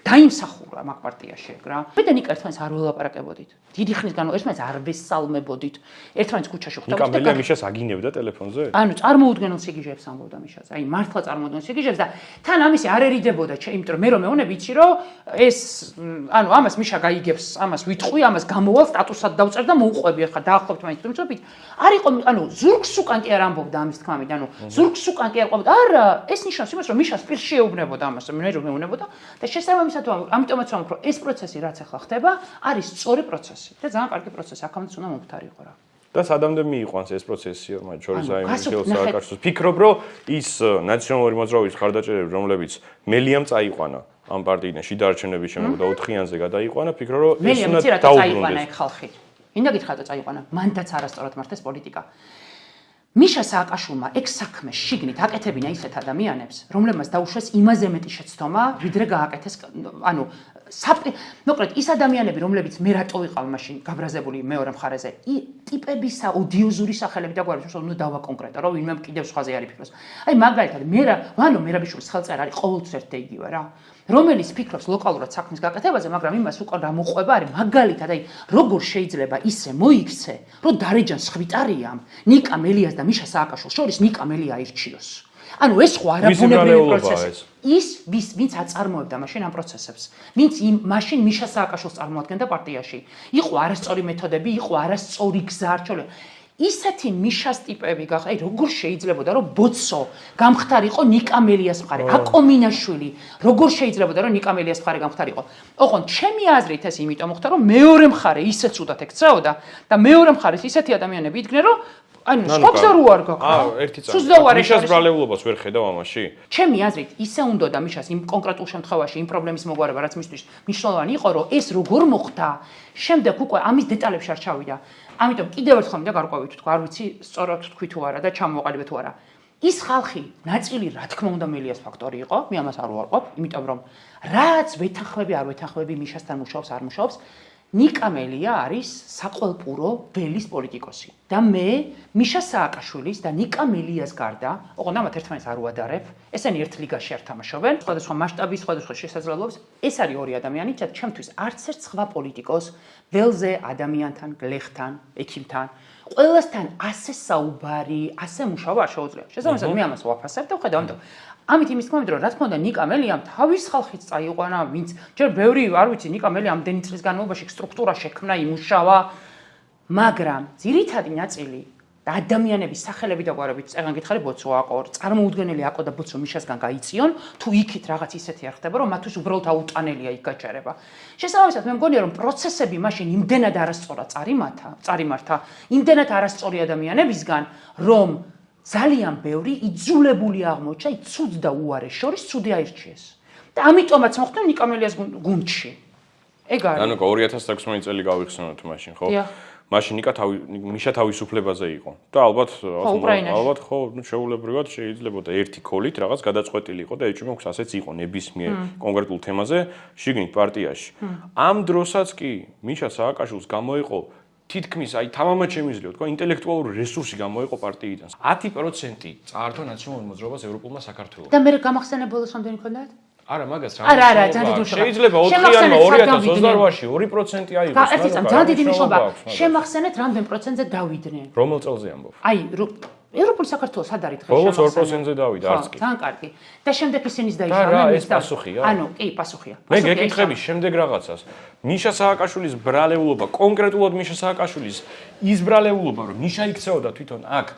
დაიმსახურა მაგ პარტიაში ეგ რა. მე და ნიკა ერთმანეთს არ ველაპარაკებოდით. დიდი ხნის განმავლობაში ერთმანეთს არ ვესალმებოდით. ერთმანეთს ქუჩაში ხვდებით. ნიკა მელია მიშას აგინებდა ტელეფონზე? ანუ წარმოუდგენელ სიგიჟებს ამბობდა მიშას. აი მართლა წარმოუდგენელ სიგიჟებს და თან ამისი არ ერიდებოდა, იმიტომ რომ მე რომ მეუნე ვიცი რომ ეს ანუ ამას მიშა გაიგებს, ამას ვიტყვი, ამას გამოვალ სტატუსად დავწერ და მოუყვები ახლა დაახლოებით მაინც თუმცობით. არ იყო ანუ ზურგს უკან კი არ ამბობდა ამის თქმით, ანუ ზურგს უკან კი არ ყვებოდა. არა, ეს ნიშნავს იმას რომ მიშას პირში ეუბნებოდა ამას, მე რომ მეუნებოდა და შესაბამისად ამიტომაც ვამბობ რომ ეს პროცესი რაც ახლა ხდება არის სწორი პროცესი და ძალიან კარგი პროცესი აქამდე უნდა მომხდარიყო რა და სადამდე მიიყვანს ეს პროცესი მათ შორის აი მიხეილ სააკაშვილს ფიქრობ რომ ის ნაციონალური მოძრაობის ხარდაჭერები რომლებიც მელიამ წაიყვანა ამ პარტიიდან შიდა არჩევნების შემდეგ და 4-იანზე გადაიყვანა ფიქრობ რომ ეს უნდა დაუბრუნდეს ხალხი მინდა გითხრათ და წაიყვანა მანდაც არასწორად მართეს პოლიტიკა მიშა სააკაშვილმა ეგ საქმე შიგნით აკეთებინა ისეთ ადამიანებს, რომლებმაც დაუშვეს იმაზე მეტი შეცდომა, ვიდრე გააკეთეს, ანუ მოკლედ ის ადამიანები, რომლებიც მე რატო ვიყავ მაშინ გაბრაზებული მეორე მხარეზე, ტიპებისა ოდიოზური სახელები და გვარებს უნდა დავაკონკრეტო, რომ ვინმე კიდევ სხვაზე არ იფიქროს. აი მაგალითად, ვანო მერაბიშვილის ხელწერა არის ყოველთვის ერთ და იგივე რა. რომელიც ფიქრობს ლოკალურად საქმის გაკეთებაზე, მაგრამ იმას უკვე რა მოყვება არის, მაგალითად, აი როგორ შეიძლება ისე მოიქცე, რომ დარეჯან სხვიტარიამ, ნიკა მელიას და მიშა სააკაშვილს შორის ნიკა მელია აირჩიოს. ანუ ეს ხო არაბუნებრივი პროცესი. ის ვინც აწარმოებდა მაშინ ამ პროცესებს, ვინც მაშინ მიშა სააკაშვილს წარმოადგენდა პარტიაში. იყო არასწორი მეთოდები, იყო არასწორი გზა არჩეული. ისეთი მიშას ტიპები გახდა, აი როგორ შეიძლებოდა რომ ბოცო გამხდარიყო ნიკა მელიას მხარე, აკომინაშვილი, როგორ შეიძლებოდა რომ ნიკა მელიას მხარე გამხდარიყო. ოღონდ ჩემი აზრით ეს იმიტომ მოხდა რომ მეორე მხარე ისეც უდათ ექცეოდა და მეორე მხარეს ისეთი ადამიანები იდგნენ რომ ანუ სკოქსა რო არ გაქვს. ერთი წამი. მიშას ბრალეულობას ვერ ხედავ ამაში? ჩემი აზრით ისე უნდოდა მიშას იმ კონკრეტულ შემთხვევაში იმ პრობლემის მოგვარება რაც მისთვის მნიშვნელოვანი იყო რომ ეს როგორ მოხდა, შემდეგ უკვე ამის დეტალებში არ ჩავიდა. ამიტომ კიდევ ერთხელ მინდა გარკვევით თქვა, არ ვიცი სწორად თქვი თუ არა და ჩამოვაყალიბე თუ არა. ის ხალხი ნაწილი რა თქმა უნდა მელიას ფაქტორი იყო, მე ამას არ უარყოფ, იმიტომ რომ რაც ვეთანხმები არ ვეთანხმები მიშასთან მუშაობს, არ მუშაობს, ნიკამელია არის საყვალპურო ველის პოლიტიკოსი და მე მიშა სააკაშვილის და ნიკამელიას გარდა, ოღონდ ამათ ერთმანეთს არ უადარებ, ესენი ერთ ლიგაში არ თამაშობენ, სხვადასხვა მასშტაბის, სხვადასხვა შესაძლებლობებს, ეს არის ორი ადამიანი, ჩემთვის არც ერთ სხვა პოლიტიკოს ველზე ადამიანთან, გლეხთან, ექიმთან, ყველასთან ასე საუბარი, ასე მუშაობა არ შეუძლია. შესაბამისად მე ამას ვაფასებ და ვხედავ, ამიტომ ამით იმის თქმით, რომ რა თქმა უნდა ნიკამელიამ თავის ხალხიც წაიყვანა, ვინც ჯერ ბევრი არ ვიცი ნიკამელი ამდენი წლის განმავლობაში სტრუქტურა შექმნა, იმუშავა, მაგრამ ძირითადი ნაწილი და ადამიანების სახელები და გვარებით წეგან გითხარი ბოცო აყო, წარმოუდგენელი აყო და ბოცო მიშასგან გაიწიონ, თუ იქით რაღაც ისეთი არ ხდება, რომ მათთვის უბრალოდ აუტანელია იქ გაჩერება. შესაბამისად მე მგონია რომ პროცესები მაშინ იმდენად არასწორად წარიმართა, იმდენად არასწორი ადამიანებისგან, რომ ძალიან ბევრი იძულებული აღმოჩნდა ცუდ და უარეს შორის ცუდი აირჩიეს. და ამიტომაც მოხდა ნიკამელიას გუნდში. ეგ არის. ანუ 2016 წელი გავიხსენოთ მაშინ, ხო? მაშინ მიშა თავისუფლებაზე იყო. და ალბათ ხო, შეუულებრივად შეიძლებოდა ერთი ქოლით რაღაც გადაწყვეტილი იყო და ეჭვმა გვს ასეც იყო ნებისმიერ კონკრეტულ თემაზე შიგნით პარტიაში. ამ დროსაც კი მიშა სააკაშვილს გამოიყო თითქმის თამამად შემიძლია თქვა ინტელექტუალური რესურსი გამოიყო პარტიიდან. 10% წაართვა ნაციონალურ მოძრაობას ევროპულმა საქართველოს. და მე გამახსენებ ბოლოს რამდენი ქონდათ? არა, მაგას რა. არა, ძალიან დიდი მნიშვნელობა. შეიძლება 4-იანმა 2028-ში 2% აიღოს. ერთი წამი, ძალიან დიდი მნიშვნელობა. შემახსენეთ რამდენ პროცენტზე დავიდნენ. რომელ წელზე ამბობ? აი, ევროპული საქართველოს სად არის დღეს? ბოლოს 2%-ზე დავიდა, არც კი. ძალიან კარგი. და შემდეგ ისინიც და დაიშალა. რა, ეს პასუხია? ანუ, კი, პასუხია. მე გეკითხები შემდეგ რაღაცას. მიშა სააკაშვილის ბრალეულობა, კონკრეტულად მიშა სააკაშვილის ის ბრალეულობა, რომ მიშა იქცეოდა თვითონ აქ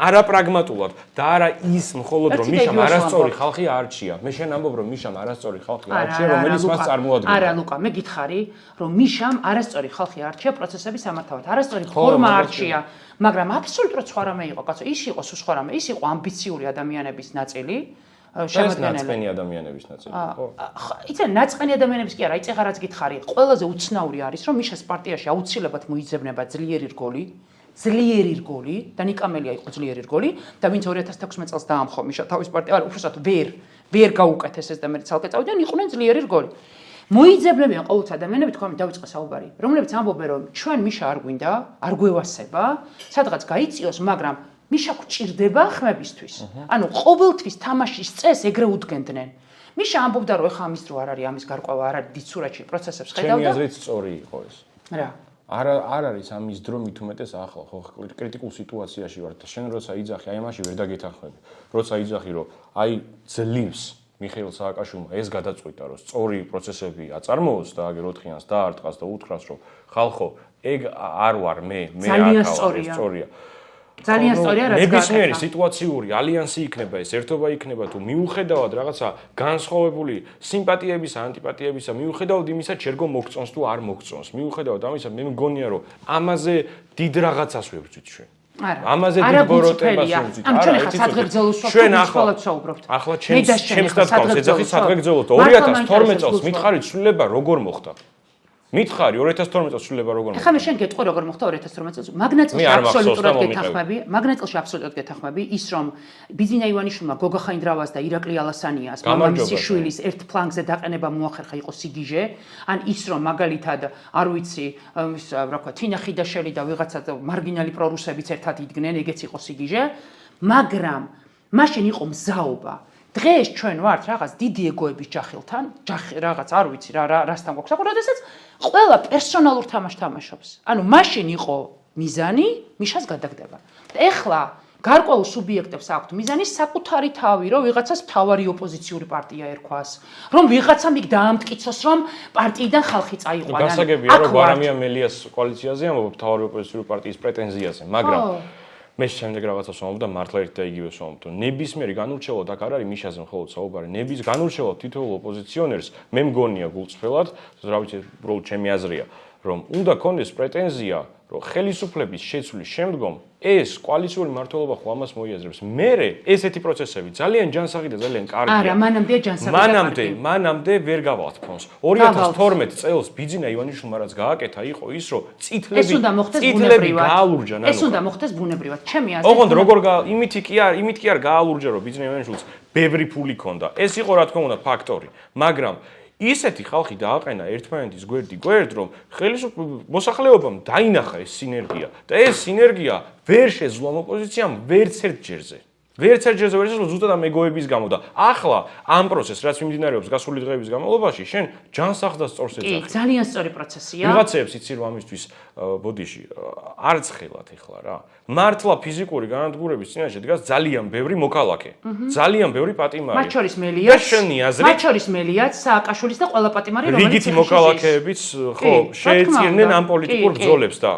არაპრაგმატულად და არა ის მხოლოდ რომ მიშამ არასწორი ხალხი არჩია. მე შენ ამბობ რომ მიშამ არასწორი ხალხი არჩია, რომელიც მას წარმოადგენდა. არა, ლუკა, მე გითხარი, რომ მიშამ არასწორი ხალხი არჩია პროცესების სამართავად. არასწორი ფორმა არჩია, მაგრამ აბსოლუტურად სხვა რამე იყო, კაცო. ის იყო სხვა რამე, ის იყო ამბიციური ადამიანების ნაწილი. შემოგვიყვანილი ადამიანების ნაწილი, ხო? იცი, ნაწყენი ადამიანების კი არა, იცი ღარაც გითხარი. ყველაზე უცნაური არის, რომ მიშას პარტიაში აუცილებლად მოიძებნება ძლიერი რგოლი და ნიკამელია იყო ძლიერი რგოლი და ვინც 2016 წელს დაამხო მიშა თავის პარტია, არა, უბრალოდ ვერ გაუკეთეს ეს და მე ცალკე წავიდე, იყვნენ ძლიერი რგოლი. მოიძებნებიან ყოველთვის ადამიანები, თქვა მე დავიწყე საუბარი, რომლებიც ამბობენ, რომ ჩვენ მიშა არ გვინდა, არ გვევასება, სადღაც გაიწიოს, მაგრამ მიშა გვჭირდება ხმებისთვის. ანუ ყოველთვის თამაშის წესს ეგრე უდგენდნენ. მიშა ამბობდა, რომ ეხა ამის დრო არ არის, ამის გარკვევა არ არის, დიცურათში პროცესებს ხედავდა. ჩემი აზრით სწორი იყო ეს. რა? არ არის ამის დრო მით უმეტეს ახლა, ხო, კრიტიკულ სიტუაციაში ვარ და შენ როცა იძახი, აი ამაში ვერ დაგეთანხმები. როცა იძახი, რომ აი ძლივს მიხეილ სააკაშვილმა ეს გადაწყვიტა, რომ სწორი პროცესები აწარმოოს და აგერ 4-იანს დაარტყას და უთხრას, რომ ხალხო, ეგ არ ვარ მე სწორია. ძალიან სწორია, რაც ნებისმიერი სიტუაციური ალიანსი იქნება, ეს ერთობა იქნება თუ მიუხედავად რაღაცა განსხვავებული სიმპათიებისა, ანტიპათიებისა, მიუხედავად იმისა, შეგო მოგწონს თუ არ მოგწონს, მიუხედავად ამისა, მე მგონია, რომ ამაზე დიდ რაღაცას ვებრძვით ჩვენ. არა. ამაზე დიდ ბოროტებას ვებრძვით. არა, ჩვენ ახლა სადღეგრძელოს ვსაუბრობთ. ახლა ჩემს დასკვნას ეძახი სადღეგრძელოთ 2012 წელს მითხარით სრულება როგორ მოხდა? მითხარი 2012 წელს სრულება როგორ მოხდა? ახლა მე შენ გეტყვი როგორ მოხდა 2012 წელს. მაგნაწილში აბსოლუტურად გეთანხმები ის რომ ბიძინა ივანიშვილმა გოგა ხაინდრავას და ირაკლი ალასანიას მამამისი შვილის ერთ ფლანგზე დაყენება მოახერხა იყო სიგიჟე, ან ის რომ მაგალითად არ ვიცი რა ვქვა თინა ხიდაშელი და ვიღაცა მარგინალი პრორუსებიც ერთად იდგნენ, ეგეც იყო სიგიჟე, მაგრამ მაშინ იყო მზაობა. დღეს ჩვენ ვართ რაღაც დიდი ეგოების ჯახილთან, რაღაც არ ვიცი რასთან გვაქვს საქმე, როდესაც ყველა პერსონალურ თამაშს თამაშობს. ანუ მაშინ იყო მიზანი, მიშას გადაგდება. ეხლა გარკვეულ სუბიექტებს აქვთ მიზანი საკუთარი თავი, რომ ვიღაცას მთავარი ოპოზიციური პარტია ერქვას, რომ ვიღაცამ იქ დაამტკიცოს, რომ პარტიიდან ხალხი წაიყვანა. გასაგებია, რომ გვარამია მელიას კოალიციაზე ამბობ მთავარი ოპოზიციური პარტიის პრეტენზიაზე, მაგრამ მე შემდეგ რაღაცას ვამბობ და მართლა ერთ და იგივეს ვამბობ, რომ ნებისმიერი განურჩევლად აქ არ არის მიშაზე მხოლოდ საუბარი, განურჩევლად თითოეულ ოპოზიციონერს მე მგონია გულწრფელად, რა ვიცი, უბრალოდ ჩემი აზრია, რომ უნდა ქონდეს პრეტენზია, რომ ხელისუფლების შეცვლის შემდგომ ეს კოალიციური მმართველობა ხო ამას მოიაზრებს. მერე ესეთი პროცესები ძალიან ჯანსაღი და ძალიან კარგია. არა, მანამდეა ჯანსაღი. მანამდე ვერ გავალთ ფონს. 2012 წელს ბიძინა ივანიშვილმა რაც გააკეთა იყო ის, რომ წითლები გაალურჯა ნანო. ეს უნდა მოხდეს ბუნებრივად. ჩემი აზრით. ოღონდ როგორ იმით კი არ გაალურჯა, რომ ბიძინა ივანიშვილს ბევრი ფული ჰქონდა. ეს იყო რა თქმა უნდა ფაქტორი, მაგრამ ისეთი ხალხი დააყენა ერთმანეთის გვერდ, რომ მოსახლეობამ დაინახა ეს სინერგია და ეს სინერგია ვერ შეძლო ოპოზიციამ ვერც ერთ ჯერზე. ვერც ერთ ჯერზე ვერ შეძლო ზუსტად ამ ეგოების გამო და ახლა ამ პროცესს რაც მიმდინარეობს გასული დღეების განმავლობაში შენ ჯანსაღს და სწორს ეძახი. კი, ძალიან სწორი პროცესია. ვიღაცებს იცი რომ ამისთვის ბოდიში არც ხელათ ეხლა რა. მართლა ფიზიკური განადგურების წინაშე დგას ძალიან ბევრი მოქალაქე. ძალიან ბევრი პატიმარი. მათ შორის მელიაც, შენი აზრით, მათ შორის მელიაც, სააკაშვილის და ყველა პატიმარი, რომელიც რიგითი მოქალაქეებიც ხო შეეწირნენ ამ პოლიტიკურ ბრძოლებს და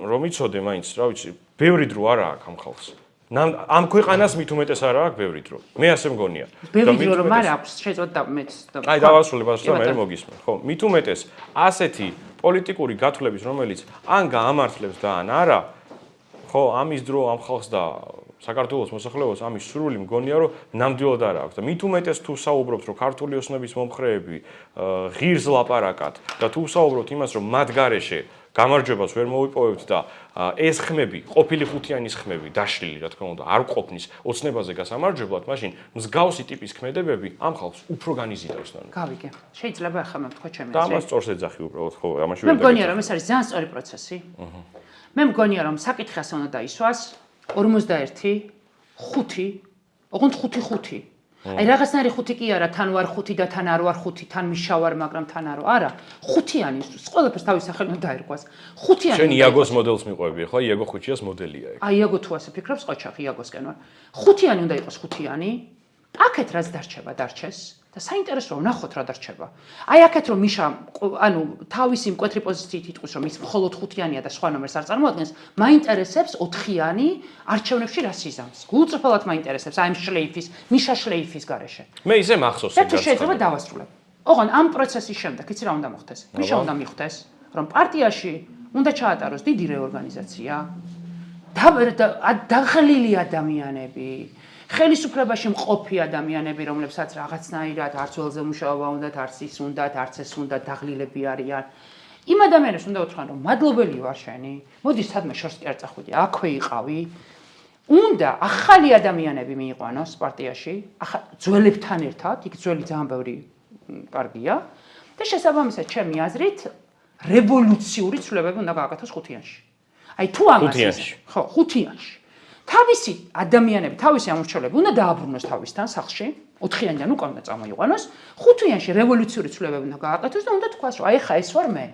რომ იცოდე მაინც, რა ვიცი, ბევრი დრო არა აქვს ამ ხალხს. ამ ქვეყანას მით უმეტეს არა აქვს ბევრი დრო. მე ასე მგონია. ბევრი დრო რომ არ აქვს, შეიძლება მეც და აი დავასრულებ ასე და მე მოგისმენ. ხო, მით უმეტეს ასეთი პოლიტიკური გათვლების, რომელიც ან გაამართლებს და ან არა, ხო, ამის დრო ამ ხალხს და საქართველოს მოსახლეობას ამის სრული მგონია რომ ნამდვილად არ აქვს და მით უმეტეს თუ საუბრობთ რომ ქართული ოსნების მომხრეები ღირს ლაპარაკად და თუ საუბრობთ იმას რომ მათ გარეშე გამარჯვებას ვერ მოვიპოვებთ და ეს ხმები, ყოფილი ხუთიანის ხმები დაშლილი, რა თქმა უნდა, არ ყოფნის ოცნებაზე გასამარჯვებლად, მაშინ მსგავსი ტიპის ქმედებები ამ ხალხს უფრო განიზიდავს ნანო. გავიგე. შეიძლება ახლა მე ვთქვა ჩემი და ამას სწორს ეძახი უბრალოდ, ხო, ამაში მე მგონია რომ ეს არის ძალიან სწორი პროცესი. მე მგონია რომ საკითხი ასე უნდა დაისვას 41, 5, ოღონდ 5. აი რაღაცნაირი 5 კი არა, თან ვარ 5 და თან არ ვარ 5, თან მიშა ვარ, მაგრამ თან არო. არა, 5-იანი, ყველაფერს თავის სახელი უნდა დაერქვას. 5-იანი. შენ იაგოს მოდელს მიყვები, ხო? იაგო ხუჩიას მოდელია ეგ. აი იაგო თუ ასე ფიქრობს, ყოჩახი იაგოსკენ ვარ. 5-იანი უნდა იყოს 5-იანი. აქეთ რაც დარჩება, დარჩეს. და საინტერესოა ვნახოთ რა დარჩება. აი აქეთ რომ მიშა, ანუ თავისი მკვეთრი პოზიციით იტყვის რომ ის მხოლოდ 5-იანია და სხვა ნომერს არ წარმოადგენს, მაინტერესებს 4-იანი არჩევნებში რა სიზამს. გულწრფელად მაინტერესებს აი ამ შლეიფის, მიშა შლეიფის garaშე. მე ისე მახსოვს და თუ შეიძლება დავასრულებ. ოღონ ამ პროცესის შემდეგ იცი რა უნდა მოხდეს? მიშა უნდა მიხვდეს, რომ პარტიაში უნდა ჩაატაროს დიდი რეორგანიზაცია. დაღლილი ადამიანები ხელისუფლებაში მყოფი ადამიანები, რომლებსაც რაღაცნაირად არც ველზე მუშაობა უნდათ, არც ის უნდათ, არც ეს უნდათ, დაღლილები არიან. იმ ადამიანებს უნდა უთხრან, რომ მადლობელი ვარ შენი. მოდი სადმე შორს კი არ წახვიდი, აქვე იყავი. უნდა ახალი ადამიანები მიიყვანოს პარტიაში, ძველებთან ერთად, იქ ძველი ძალიან ბევრი კარგია და შესაბამისად, ჩემი აზრით, რევოლუციური ცვლილებები უნდა გააკეთოს 5-იანში. აი თუ ამას ხო, 5-იანში. თავისი ადამიანები, თავისი ამორჩევლები უნდა დააბრუნოს თავისთან სახლში, 4-იანიდან უკვე უნდა წამოიყვანოს, 5-იანში რევოლუციური ცვლილებები უნდა გააკეთოს და უნდა თქვას, რომ აი ხა ეს ვარ მე.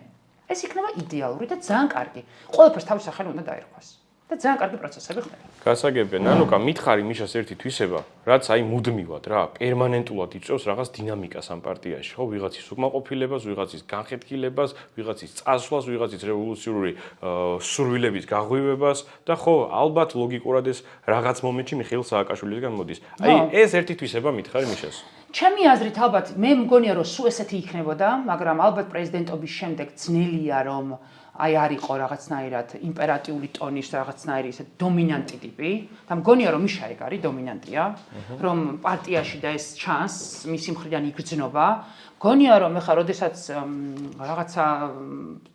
ეს იქნება იდეალური და ძალიან კარგი. ყველაფერს თავის სახელი უნდა დაერქვას. და ძალიან კარგი პროცესები ხდება. გასაგებია, ნანუკა, მითხარი მიშას ერთი თვისება, რაც აი მუდმივად რა, პერმანენტულად იწვევს რაღაც დინამიკას ამ პარტიაში, ხო, ვიღაცის უკმაყოფილებას, ვიღაცის განხეთქილებას, ვიღაცის წასვლას, ვიღაცის რევოლუციური სურვილების გაღვივებას და ხო, ალბათ ლოგიკურად ეს რაღაც მომენტში მიხეილ სააკაშვილისგან მოდის. აი ეს ერთი თვისება მითხარი მიშას. ჩემი აზრით ალბათ მე მგონია რომ სულ ესეთი იქნებოდა, მაგრამ ალბათ პრეზიდენტობის შემდეგ ძნელია რომ აი არ იყო რაღაცნაირად იმპერატიული ტონის რაღაცნაირი ესე დომინანტი ტიპი და მგონია რომ მიშა ეგ არის დომინანტია, რომ პარტიაში და ეს ჩანს მისი მხრიდან იგრძნობა. მგონია რომ ეხლა როდესაც რაღაცა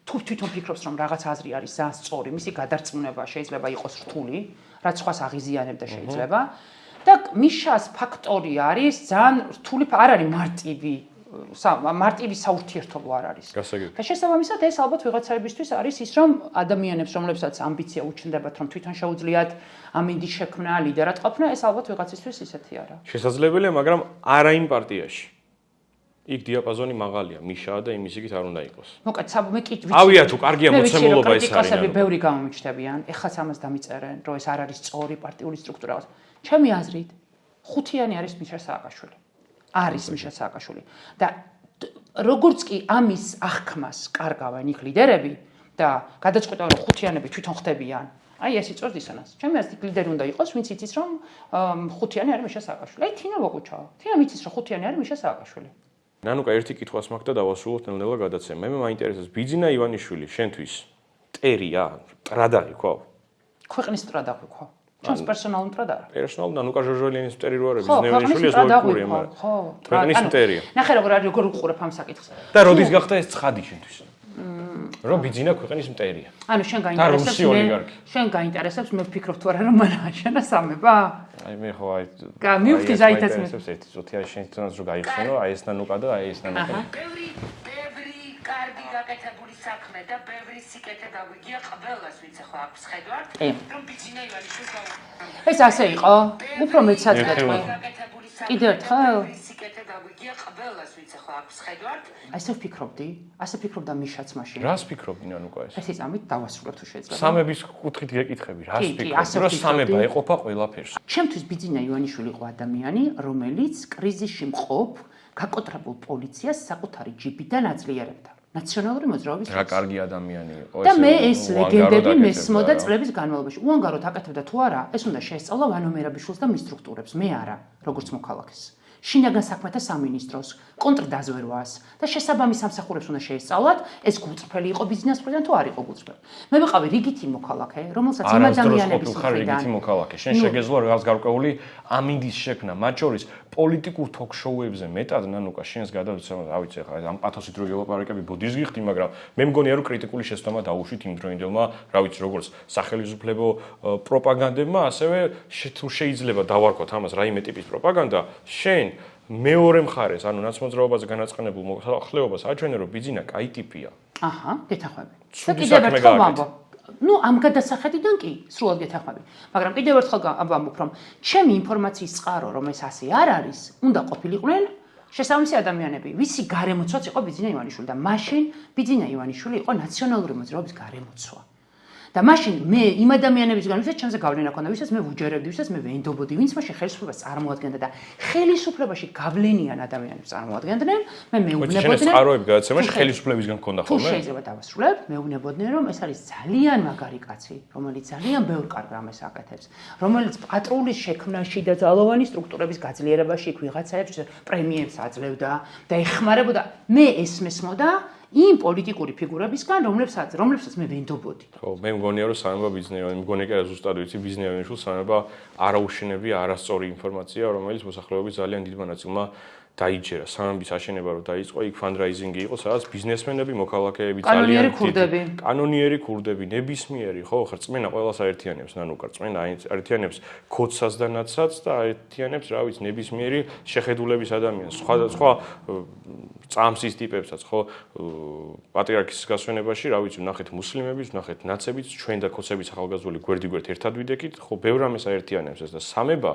თუ თვითონ ფიქრობს რომ რაღაც აზრი არის ძალიან სწორი, მისი გადარწმუნება შეიძლება იყოს რთული, რაც სხვას აღიზიანებდა შეიძლება. და მიშას ფაქტორი არის ძალიან რთული, არ არის მარტივი საურთიერთობო არ არის. და შესაბამისად ეს ალბათ ვიღაცებისთვის არის ის რომ ადამიანებს რომლებსაც ამბიცია უჩნდებათ რომ თვითონ შეუძლიათ ამინდის შექმნა, ლიდერად ყოფნა, ეს ალბათ ვიღაცისთვის ისეთი არა. შესაძლებელია, მაგრამ არა იმ პარტიაში. იქ დიაპაზონი მაღალია, მიშაა და იმის იქით არ უნდა იყოს. მოკეთ, მე კი ვიცი. ავია თუ კარგია მოცემულობა ეს არის. კრიტიკოსები ბევრი გამომიჩნდებიან, ეხლაც ამას დამიწერენ, რომ ეს არ არის სწორი პარტიული სტრუქტურა. ჩემი აზრით, 5-იანი არის მიშა სააკაშვილი. არის მიშა სააკაშვილი. და როგორც კი ამის აღქმას კარგავენ იქ ლიდერები და გადაწყვეტენ რომ 5-იანები თვითონ ხდებიან, აი ეს იწვევს დისონანსს. ჩემი აზრით ლიდერი უნდა იყოს, ვინც იცის რომ 5-იანი არის მიშა სააკაშვილი. აი თინა ვაკუჩაო. თინა იცის რომ 5-იანი არის მიშა სააკაშვილი. ნანუკა ერთი კითხვას მაქვს და დავასრულოთ ნელ-ნელა გადაცემა. მე მაინტერესებს ბიძინა ივანიშვილი შენთვის ტერია, ტრადაღი ხო? ქვეყნის ტრადაღი ხო? ჩვენს პერსონალურ ტრადაღი. პერსონალურ ნანუკა ჟორჟოლიანის მტერი რო არის, ბიზნესმენი ეს ლოგიკურია, მაგრამ ხო, ქვეყნის მტერია. ნახე როგორ უყურებ ამ საკითხს. და როდის გახდა ეს ცხადი შენთვის? რომ ბიძინა ქვეყნის მტერია. ანუ შენ გაინტერესებს მე ვფიქრობ თუ არა რომ მან ააშენა სამება? აი მე ხო აი მივხვდი ზაითაც მე. ერთი წუთი აი შენ თვითონაც რო გაიხსენო, აი ეს ნანუკა და აი ეს ნანუკა. ბევრი კარგი გაკეთებული საქმე და ბევრი სიკეთე დაგვიგია ყველას ვინც ახლა აქვს ხედავთ, რომ ბიძინა ივანიშვილს ეს ასე იყო? უფრო მეცად გეტყვი. კიდევ ერთხელ? სიკეთე დაგვიგია ყველას ვინც ახლა აქვს ხედავთ. ასე ვფიქრობდი? ასე ფიქრობდა მიშაც მაშინ. რას ფიქრობდი ნანუკა ეს? ეს იწამით დავასრულებ თუ შეიძლება. სამების კუთხით გეკითხები, რას ფიქრობდი? რომ სამება ეყოფა ყველაფერს. ჩემთვის ბიძინა ივანიშვილი იყო ადამიანი, რომელიც კრიზისში მყოფ, გაკოტრებულ პოლიციას საკუთარი ჯიბიდან აძლიერებდა. ნაციონალური მოძრაობის რა კარგი ადამიანი იყო ეს. და მე ეს ლეგენდები მესმოდა წლების განმავლობაში. უანგაროდ აკეთებდა თუ არა, ეს უნდა შეესწავლა ვანო მერაბიშვილს და მის სტრუქტურებს, მე არა, როგორც მოქალაქეს. შინაგან საქმეთა სამინისტროს, კონტრდაზვერვას და შესაბამის სამსახურებს უნდა შეესწავლათ, ეს გულწრფელი იყო ბიზნეს მხრიდან თუ არ იყო გულწრფელი. მე ვიყავი რიგითი მოქალაქე, რომელსაც იმ ადამიანების მხრიდან რიგითი მოქალაქე. შენ შეგეძლო რაღაც გარკვეული ამინდის შექმნა, მათ შორის პოლიტიკურ ток-შოუებზე მეტად ნანუკა შენს გადავიცემ, რა ვიცი ხა ამ პათოსით რო გელაპარაკები ბუდის გიხდი, მაგრამ მე მგონია რომ კრიტიკული შეცდომა დაუშვით იმ დროინდელმა, რა ვიცი როგორც სახელმწიფო პროპაგანდებმა, ასევე თუ შეიძლება დავარქვათ ამას რაიმე ტიპის პროპაგანდა, შენ მეორე მხარეს, ანუ ნაცმოძრაობაზე განაწყენებულ მოსახლეობას აჩვენე რომ ბიძინა კაი ტიპია. აჰა, გეთახვები. და კიდევ ერთხელ ვამბობ. ნუ ამ გადასახედიდან კი, სრულად გეთახვები. მაგრამ კიდევ ერთხელ ვამბობ, რომ ჩემი ინფორმაციის წყარო, რომ ეს ასე არ არის, უნდა ყოფილიყვნენ შესაბამისი ადამიანები, ვისი გარემოცვაც იყო ბიძინა ივანიშვილი და მაშინ ბიძინა ივანიშვილი იყო ნაციონალური მოძრაობის გარემოცვა. და მაშინ მე იმ ადამიანებისგან, ვისაც ჩემზე გავლენა ჰქონდა, ვისაც მე ვუჯერებდი, ვისაც მე ვენდობოდი, ვინც მაშინ ხელისუფლებას წარმოადგენდა და ხელისუფლებაში გავლენიან ადამიანებს წარმოადგენდნენ, მე მეუბნებოდნენ. შენ წყაროები გადაცემაში ხელისუფლებისგან ჰქონდა ხოლმე? თუ შეიძლება დავასრულებ, მეუბნებოდნენ, რომ ეს არის ძალიან მაგარი კაცი, რომელიც ძალიან ბევრ კარგ რამეს აკეთებს, რომელიც პატრულის შექმნაში და ძალოვანი სტრუქტურების გაძლიერებაში იქ ვიღაცაებს პრემიებს აძლევდა და ეხმარებოდა. მე ეს მესმოდა იმ პოლიტიკური ფიგურებისგან, რომლებსაც მე ვენდობოდი. ხო, მე მგონია რომ სამება ბიზნესია, მგონია კი ზუსტად ვიცი ბიზნესში სამება არაუშენებია, არასწორი ინფორმაცია, რომელიც მოსახლეობის ძალიან დიდ მონაწილემა დაიჯერა. სამების აშენება რომ დაიწყო, იქ ფანდრაიზინგი იყო, სადაც ბიზნესმენები, მოქალაქეები ძალიან კანონიერი ქურდები, ნებისმიერი, ხო, რწმენა ყველას აერთიანებს, ნანუკა რწმენა აერთიანებს ქოცას და ნაცსაც და აერთიანებს, რა ვიცი, ნებისმიერი შეხედულების ადამიანს. სხვა წამსის ტიპებსაც, ხო, პატრიარქის გასვენებაში, რა ვიცი, ვნახეთ მუსლიმების, ვნახეთ ნაცებიც, ჩვენ და ქოცების ახალგაზრდული გვერდიგვერდ ერთად ვიდექით, ხო, ბევრ რამეს აერთიანებს ეს და სამება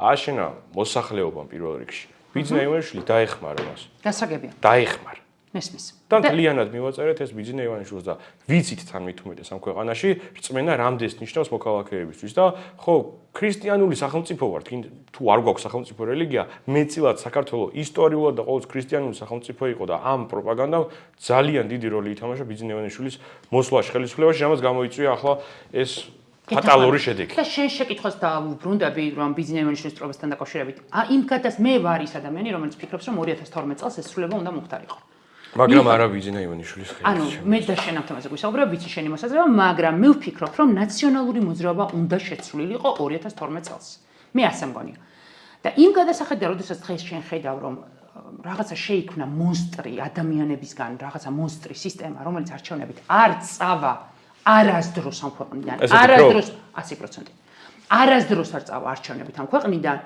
ააშენა მოსახლეობამ პირველ რიგში. ბიძინა ივანიშვილი დაეხმარა მას. გასაგებია. დაეხმარა. მესმის. და მთლიანად მივაწერეთ ეს ბიძინა ივანიშვილს და ვიცით თან მით უმეტეს ამ ქვეყანაში რწმენა რამდენს ნიშნავს მოქალაქეებისთვის და ხო ქრისტიანული სახელმწიფო ვართ, თუ არ გვაქვს სახელმწიფო რელიგია, მეტწილად საქართველოს ისტორიულად და ყოველთვის ქრისტიანული სახელმწიფო იყო და ამ პროპაგანდამ ძალიან დიდი როლი ითამაშა ბიძინა ივანიშვილის მოსვლაში ხელისუფლებაში, რამაც გამოიწვია ახლა ეს ფატალური შედეგი. და შენ შეკითხვას დავუბრუნდები, რომ ბიძინა ივანიშვილის წრობასთან დაკავშირებით. იმ გადას მე ვარ ის ადამიანი, რომელიც ფიქრობს, რომ 2012 წელს ეს სრულება უნდა მოხდარიყო. მაგრამ არა ბიძინა ივანიშვილის ხელით. ანუ მე და შენ ამ თემაზე გვისაუბრებ, ვიცი შენი მოსაზრება, მაგრამ მე ვფიქრობ, რომ ნაციონალური მოძრაობა უნდა შეცვლილიყო 2012 წელს. მე ასე მგონია. და იმ გადასახედიდან, როდესაც დღეს შენ ხედავ, რომ რაღაცა შეიქმნა მონსტრი ადამიანებისგან, რაღაცა მონსტრი სისტემა, რომელიც არჩევნებით არ წავა არასდროს ამ ქვეყნიდან, არასდროს 100%. არასდროს არ წავა არჩევნებით ამ ქვეყნიდან.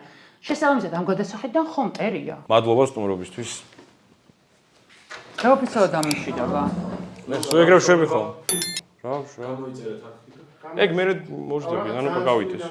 შესაბამისად ამ გადასახედიდან ხომ მტერია. მადლობა სტუმრობისთვის. გაოფიციალურად დამშვიდობა. მე სულ შვები ხო? რა შვები? ეგ მე მოждები, ანუ გავიდეს.